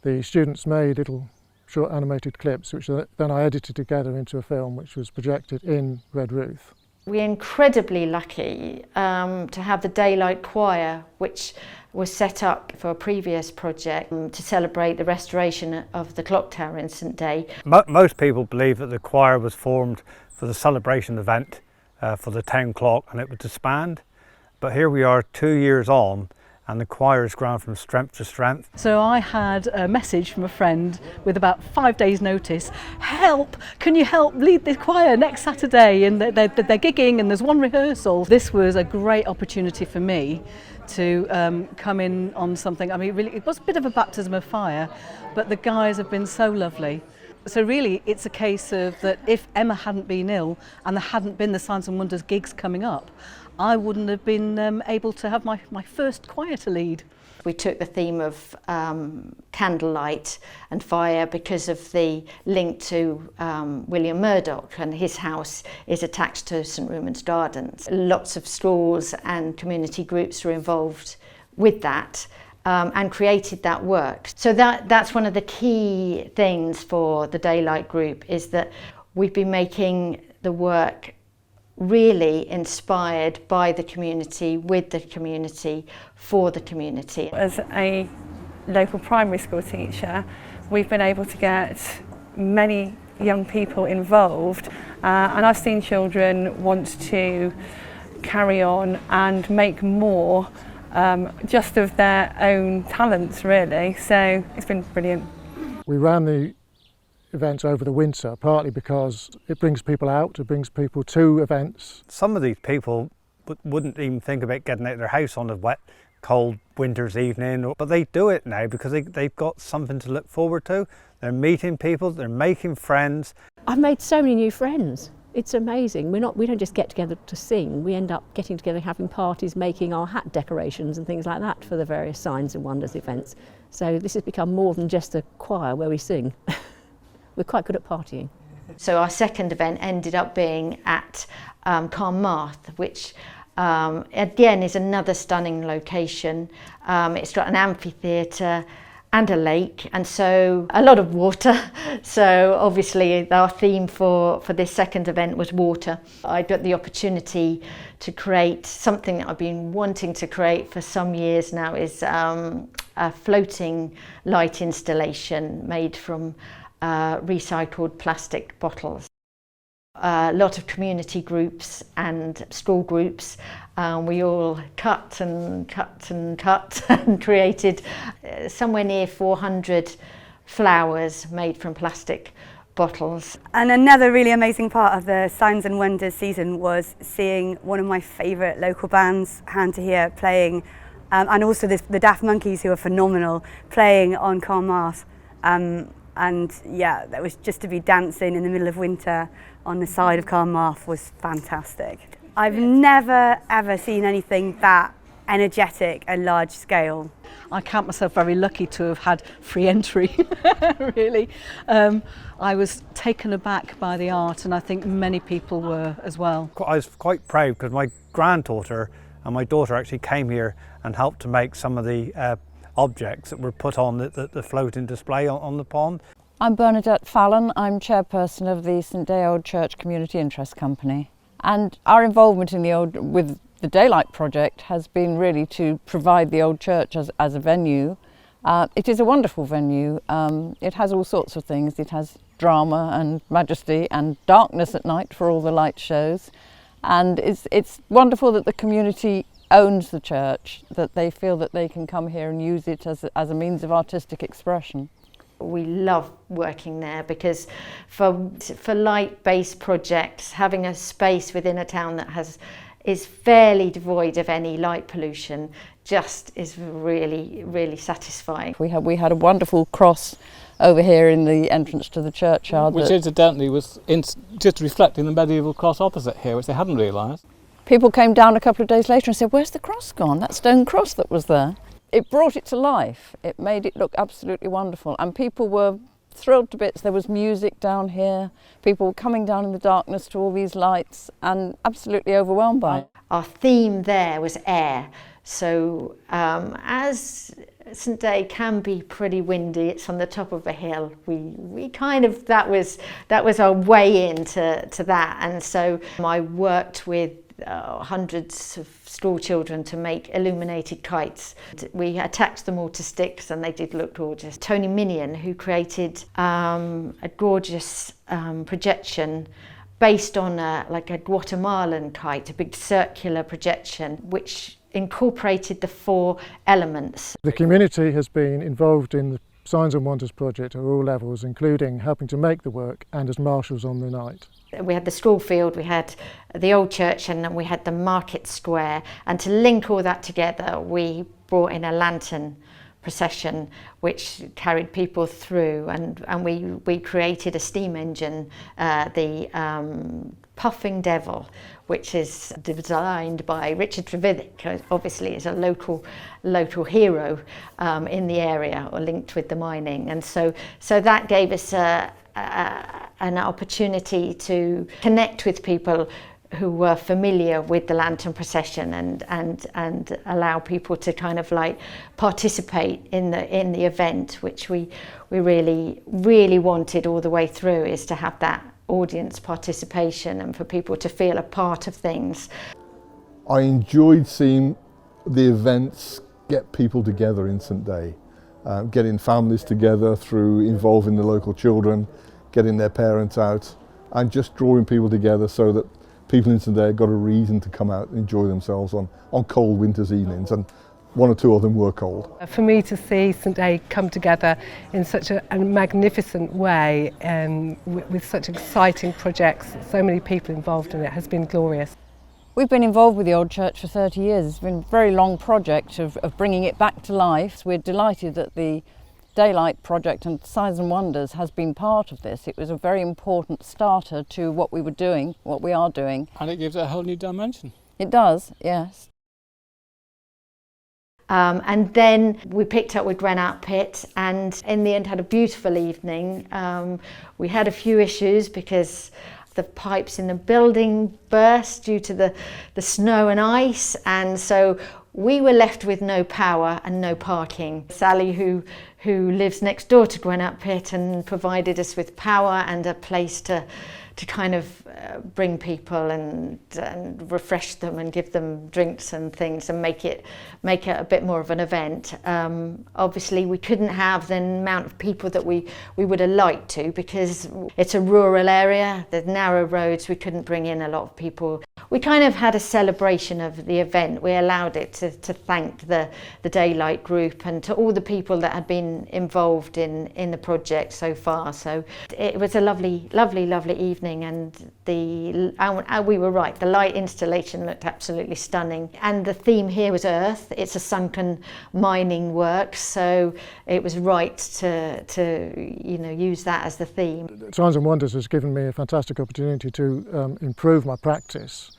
The students made little short animated clips which then I edited together into a film which was projected in Redruth. We're incredibly lucky to have the Daylight Choir, which was set up for a previous project to celebrate the restoration of the clock tower in St Day. Most people believe that the choir was formed for the celebration event for the town clock and it would disband. But here we are 2 years on and the choir has grown from strength to strength. So I had a message from a friend with about 5 days notice. Help! Can you help lead the choir next Saturday? And they're gigging and there's one rehearsal. This was a great opportunity for me to come in on something. I mean, really, it was a bit of a baptism of fire, but the guys have been so lovely. So really, it's a case of that if Emma hadn't been ill and there hadn't been the Signs and Wonders gigs coming up, I wouldn't have been able to have my first choir to lead. We took the theme of candlelight and fire because of the link to William Murdoch, and his house is attached to St Ruman's Gardens. Lots of schools and community groups were involved with that and created that work. So that's one of the key things for the Daylight Group, is that we've been making the work really inspired by the community, with the community, for the community. As a local primary school teacher, we've been able to get many young people involved and I've seen children want to carry on and make more just of their own talents, really. So it's been brilliant. We ran the events over the winter, partly because it brings people out, it brings people to events. Some of these people wouldn't even think about getting out of their house on a wet, cold winter's evening, but they do it now because they've got something to look forward to. They're meeting people, they're making friends. I've made so many new friends. It's amazing. We don't just get together to sing, we end up getting together, having parties, making our hat decorations and things like that for the various Signs and Wonders events. So this has become more than just a choir where we sing. We're quite good at partying. So our second event ended up being at Carmarth, which again is another stunning location. It's got an amphitheatre and a lake, and so a lot of water. So obviously our theme for this second event was water. I got the opportunity to create something that I've been wanting to create for some years now, is a floating light installation made from recycled plastic bottles. A lot of community groups and school groups, we all cut and created somewhere near 400 flowers made from plastic bottles. And another really amazing part of the Sounds and Wonders season was seeing one of my favourite local bands, Hannah here, playing, and also the Daft Monkeys, who are phenomenal, playing on Cornish. And yeah, that was just to be dancing in the middle of winter on the side of Cornish was fantastic. I've never ever seen anything that energetic and large scale. I count myself very lucky to have had free entry, really. I was taken aback by the art, and I think many people were as well. I was quite proud because my granddaughter and my daughter actually came here and helped to make some of the objects that were put on the floating display on the pond. I'm Bernadette Fallon. I'm chairperson of the St Day Old Church Community Interest Company, and our involvement in with the Daylight project has been really to provide the old church as a venue. It is a wonderful venue. It has all sorts of things. It has drama and majesty and darkness at night for all the light shows, and it's wonderful that the community owns the church, that they feel that they can come here and use it as a means of artistic expression. We love working there because for light-based projects, having a space within a town that is fairly devoid of any light pollution just is really, really satisfying. We had a wonderful cross over here in the entrance to the churchyard, which incidentally was just reflecting the medieval cross opposite here, which they hadn't realised. People came down a couple of days later and said, "Where's the cross gone? That stone cross that was there." It brought it to life. It made it look absolutely wonderful, and people were thrilled to bits. There was music down here. People were coming down in the darkness to all these lights and absolutely overwhelmed by it. Our theme there was air. So as St Day can be pretty windy, it's on the top of a hill. We kind of, that was our way into that. And so I worked with hundreds of school children to make illuminated kites. We attached them all to sticks and they did look gorgeous. Tony Minion, who created a gorgeous projection based on like a Guatemalan kite, a big circular projection, which incorporated the 4 elements. The community has been involved in the Signs and Wonders project at all levels, including helping to make the work and as marshals on the night. We had the school field, we had the old church, and then we had the market square, and to link all that together we brought in a lantern procession which carried people through, and we created a steam engine, the Puffing Devil, which is designed by Richard Trevithick, obviously is a local hero in the area, or linked with the mining, and so that gave us an opportunity to connect with people who were familiar with the lantern procession, and allow people to kind of like participate in the event, which we really wanted all the way through, is to have that audience participation and for people to feel a part of things. I enjoyed seeing the events get people together in St Day, getting families together through involving the local children, getting their parents out, and just drawing people together so that people in St Day got a reason to come out and enjoy themselves on cold winter's evenings, and 1 or 2 of them were cold. For me to see St Day come together in such a magnificent way, with such exciting projects, so many people involved in it, has been glorious. We've been involved with the old church for 30 years. It's been a very long project of bringing it back to life. We're delighted that the Daylight project and Signs and Wonders has been part of this. It was a very important starter to what we were doing, what we are doing. And it gives it a whole new dimension. It does, yes. And then we picked up with Grenat Pit, and in the end had a beautiful evening. We had a few issues because the pipes in the building burst due to the snow and ice, and so we were left with no power and no parking. Sally, who lives next door to Gwenup Pit, and provided us with power and a place to kind of bring people and refresh them and give them drinks and things and make it a bit more of an event. Obviously we couldn't have the amount of people that we would have liked to, because it's a rural area, there's narrow roads, we couldn't bring in a lot of people. We kind of had a celebration of the event. We allowed it to thank the Daylight Group and to all the people that had been involved in the project so far. So it was a lovely, lovely, lovely evening, and we were right, the light installation looked absolutely stunning. And the theme here was Earth. It's a sunken mining work, so it was right to use that as the theme. Signs and Wonders has given me a fantastic opportunity to improve my practice,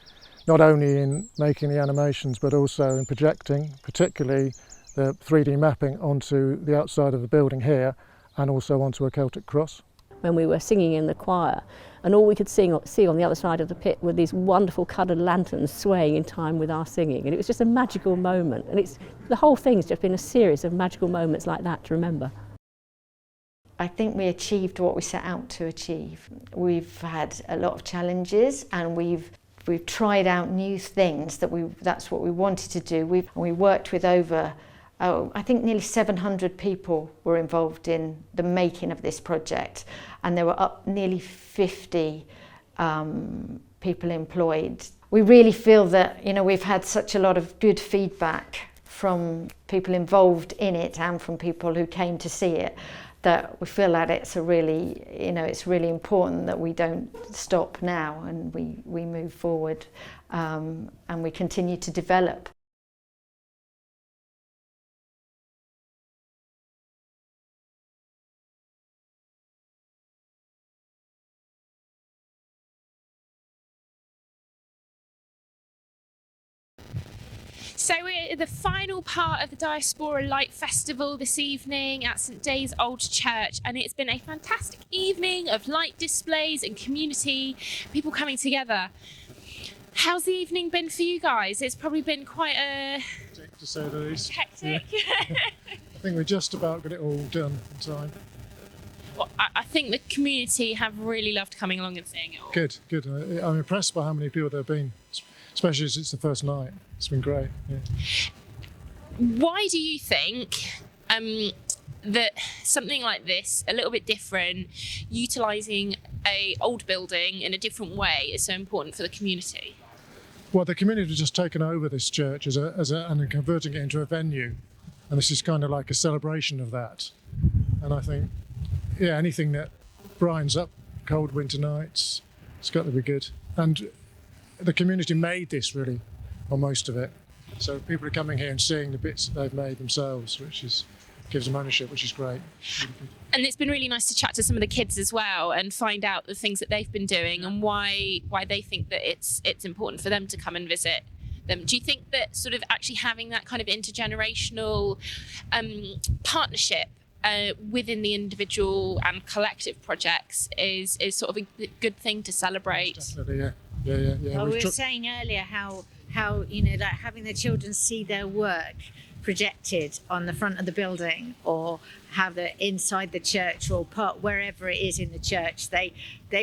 not only in making the animations but also in projecting, particularly the 3D mapping onto the outside of the building here and also onto a Celtic cross. When we were singing in the choir, and all we could see on the other side of the pit were these wonderful coloured lanterns swaying in time with our singing, and it was just a magical moment, and the whole thing's just been a series of magical moments like that to remember. I think we achieved what we set out to achieve. We've had a lot of challenges, and we've tried out new things that's what we wanted to do. We worked with over, I think nearly 700 people were involved in the making of this project, and there were nearly 50 people employed. We really feel that we've had such a lot of good feedback from people involved in it and from people who came to see it, that we feel that it's really important that we don't stop now, and we move forward and we continue to develop. So we're at the final part of the Diaspora Light Festival this evening at St Day's Old Church, and it's been a fantastic evening of light displays and community, people coming together. How's the evening been for you guys? It's probably been quite a... Hectic, to say the least. Hectic. Yeah. I think we just about got it all done in time. Well, I think the community have really loved coming along and seeing it all. Good. I'm impressed by how many people there have been, especially as it's the first night. It's been great. Yeah. Why do you think that something like this, a little bit different, utilising an old building in a different way, is so important for the community? Well, the community has just taken over this church and converting it into a venue, and this is kind of like a celebration of that. And I think, anything that brightens up cold winter nights, it's got to be good. And the community made this really, or most of it. So people are coming here and seeing the bits that they've made themselves, gives them ownership, which is great. And it's been really nice to chat to some of the kids as well and find out the things that they've been doing and why they think that it's important for them to come and visit them. Do you think that sort of actually having that kind of intergenerational partnership within the individual and collective projects is sort of a good thing to celebrate? Definitely, yeah. Well, we were saying earlier how like having the children see their work projected on the front of the building, or have it inside the church, or wherever it is in the church, they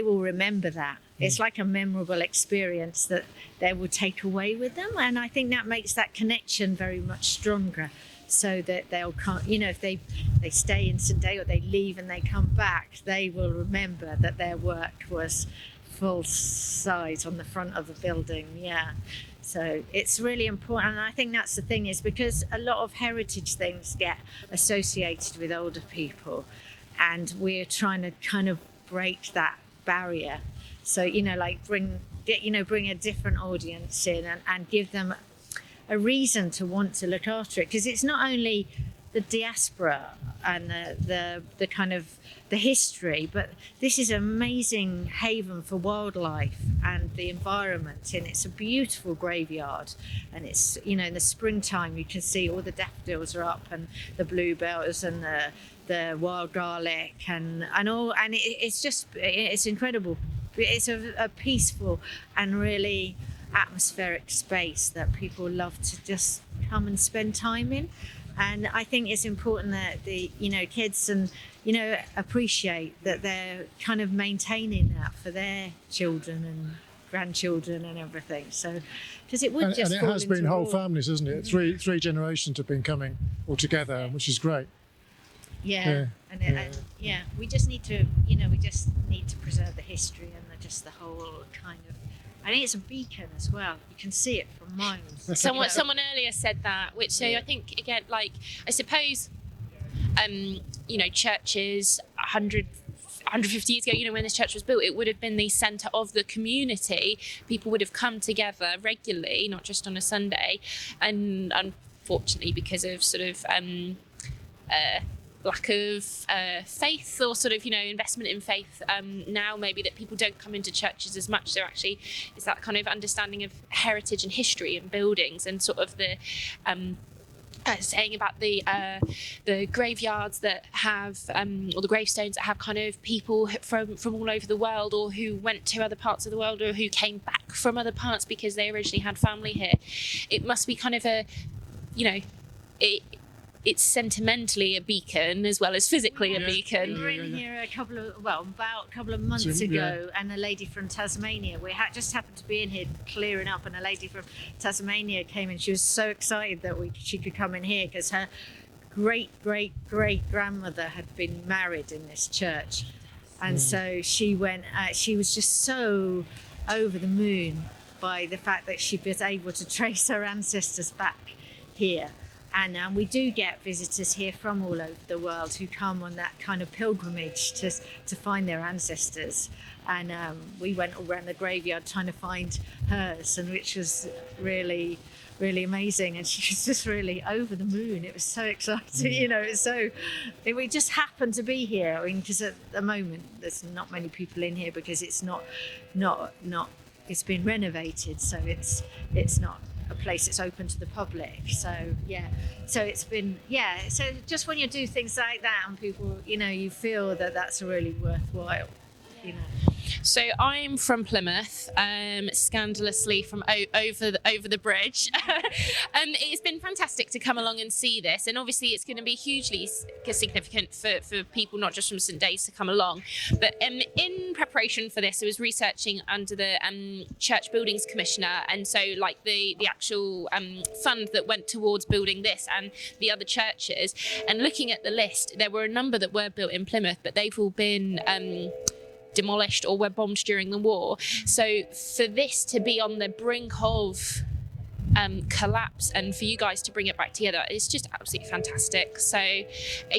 will remember that. It's like a memorable experience that they will take away with them, and I think that makes that connection very much stronger, so that they'll come, if they stay in St Day or they leave and they come back, they will remember that their work was full size on the front of the building. So it's really important, and I think that's the thing, is because a lot of heritage things get associated with older people, and we're trying to kind of break that barrier. So bring a different audience in and give them a reason to want to look after it, because it's not only the diaspora and the kind of the history, but this is an amazing haven for wildlife and the environment, and it's a beautiful graveyard, and it's in the springtime you can see all the daffodils are up and the bluebells and the wild garlic and all, and it's incredible. It's a peaceful and really atmospheric space that people love to just come and spend time in. And I think it's important that the kids and appreciate that they're kind of maintaining that for their children and grandchildren and everything. So because it would and just it fall has into been whole war. families, isn't it? Three generations have been coming all together, which is great. Yeah. And we just need to preserve the history and just the whole kind of. I think it's a beacon as well. You can see it from miles. Someone earlier said that, which so I think again, like I suppose, churches 150 years ago, when this church was built, it would have been the centre of the community. People would have come together regularly, not just on a Sunday, and unfortunately, because of sort of lack of faith or sort of investment in faith now maybe that people don't come into churches as much. So actually it's that kind of understanding of heritage and history and buildings and sort of the saying about the graveyards that have or the gravestones that have kind of people from all over the world, or who went to other parts of the world, or who came back from other parts because they originally had family here. It must be kind of a it's sentimentally a beacon as well as physically a beacon. We were in here about a couple of months ago, and a lady from Tasmania. We just happened to be in here clearing up, and a lady from Tasmania came in. She was so excited that she could come in here because her great grandmother had been married in this church, and so she went. She was just so over the moon by the fact that she was able to trace her ancestors back here. And we do get visitors here from all over the world who come on that kind of pilgrimage to find their ancestors. And we went all around the graveyard trying to find hers, and which was really, really amazing. And she was just really over the moon. It was so exciting, we just happened to be here. I mean, because at the moment there's not many people in here because it's not it's been renovated, so it's not a place that's open to the public. So it's been so just when you do things like that and people you feel that that's really worthwhile. So I'm from Plymouth, scandalously from over the bridge. It's been fantastic to come along and see this, and obviously it's going to be hugely significant for people not just from St Dave's to come along. But in preparation for this, I was researching under the Church Buildings Commissioner, and so like the actual fund that went towards building this and the other churches, and looking at the list, there were a number that were built in Plymouth, but they've all been demolished or were bombed during the war. So for this to be on the brink of collapse and for you guys to bring it back together, it's just absolutely fantastic. So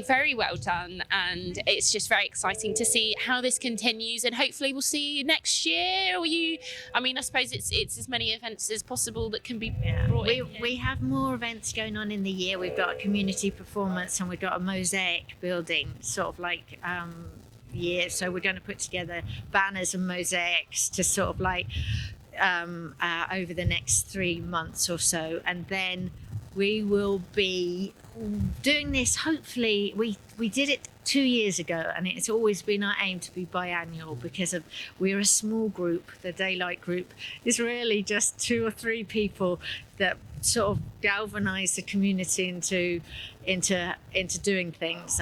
very well done, and it's just very exciting to see how this continues, and hopefully we'll see you next year. I suppose it's as many events as possible that can be brought in. We have more events going on in the year. We've got a community performance, and we've got a mosaic building sort of like so we're going to put together banners and mosaics to sort of like over the next 3 months or so, and then we will be doing this. Hopefully, we did it 2 years ago, and it's always been our aim to be biannual because we're a small group. The Daylight group is really just 2 or 3 people that sort of galvanise the community into doing things,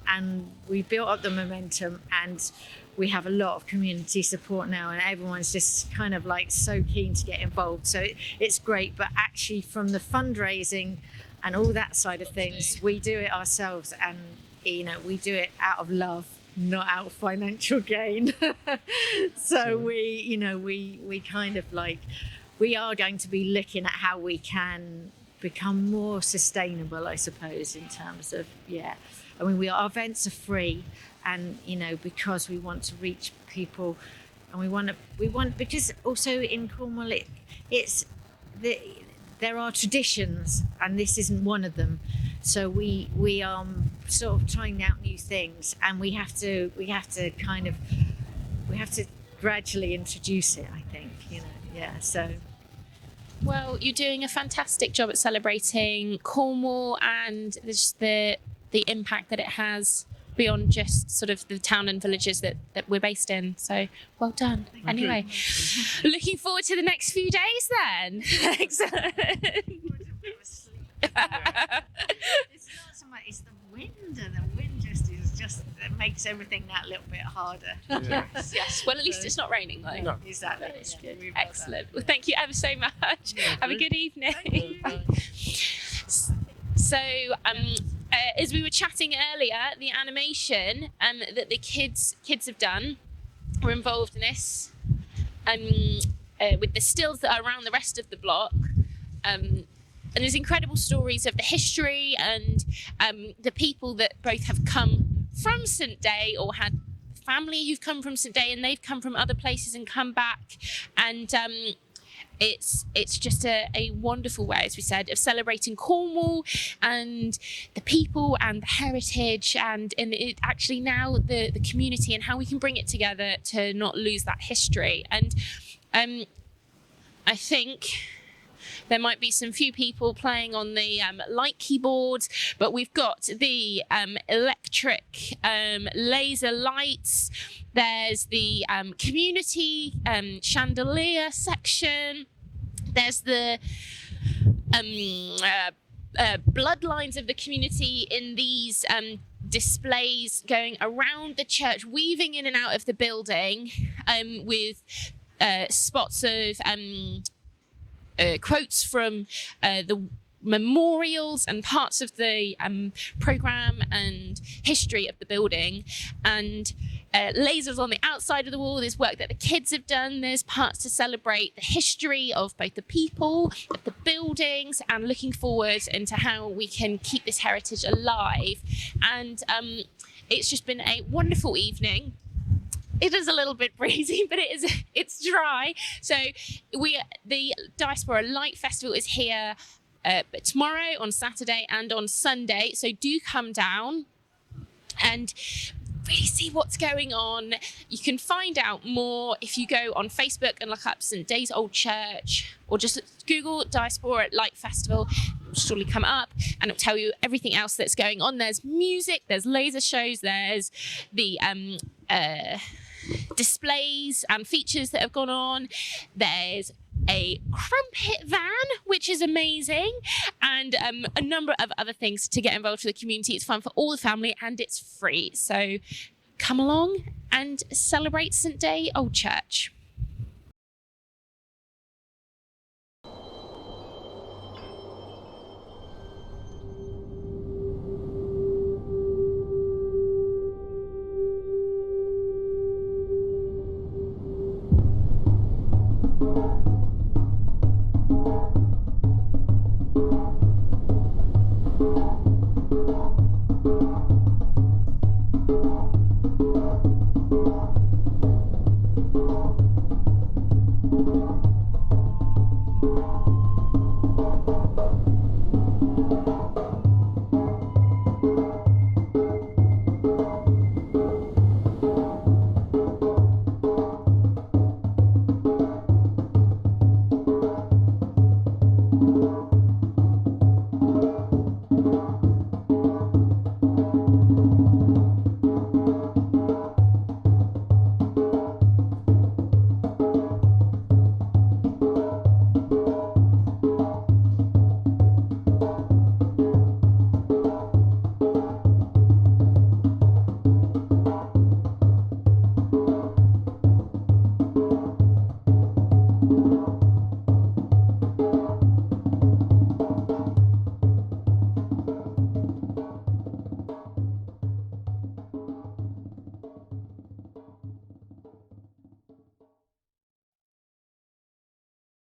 and we built up the momentum, and we have a lot of community support now, and everyone's just kind of like so keen to get involved. So it's great, but actually from the fundraising and all that side of things, we do it ourselves, and we do it out of love, not out of financial gain. So we kind of like, we are going to be looking at how we can become more sustainable, I suppose, in terms of our events are free, and because we want to reach people, and we want because also in Cornwall there are traditions, and this isn't one of them. So we are sort of trying out new things, and we have to gradually introduce it, I think. So. Well, you're doing a fantastic job at celebrating Cornwall and just the impact that it has beyond just sort of the town and villages that we're based in. So well done. Anyway, looking forward to the next few days then. Excellent. It's not so much, it's the wind, and the wind just it makes everything that little bit harder. Yes, yes. Well, at least it's not raining though. No. Exactly. That's good. Excellent. Well, thank you ever so much. Have a good evening. So, as we were chatting earlier, the animation that the kids have done, we're involved in this, with the stills that are around the rest of the block. And there's incredible stories of the history and the people that both have come from St Day or had family who've come from St Day and they've come from other places and come back. And it's just a wonderful way, as we said, of celebrating Cornwall and the people and the heritage and it actually now the community and how we can bring it together to not lose that history. And I think there might be some few people playing on the light keyboards, but we've got the electric laser lights. There's the community chandelier section. There's the bloodlines of the community in these displays going around the church, weaving in and out of the building with spots of quotes from the memorials and parts of the programme and history of the building, and lasers on the outside of the wall. There's work that the kids have done. There's parts to celebrate the history of both the people, of the buildings, and looking forward into how we can keep this heritage alive. And it's just been a wonderful evening. It is a little bit breezy, but it's dry. So the DiaspAURA Light Festival is here tomorrow, on Saturday and on Sunday. So do come down and really see what's going on. You can find out more if you go on Facebook and look up St Day's Old Church, or just Google DiaspAURA Light Festival. It'll surely come up and it'll tell you everything else that's going on. There's music, there's laser shows, there's the displays and features that have gone on. There's a crumpet van, which is amazing, and a number of other things to get involved with the community. It's fun for all the family and it's free. So come along and celebrate St Day Old Church.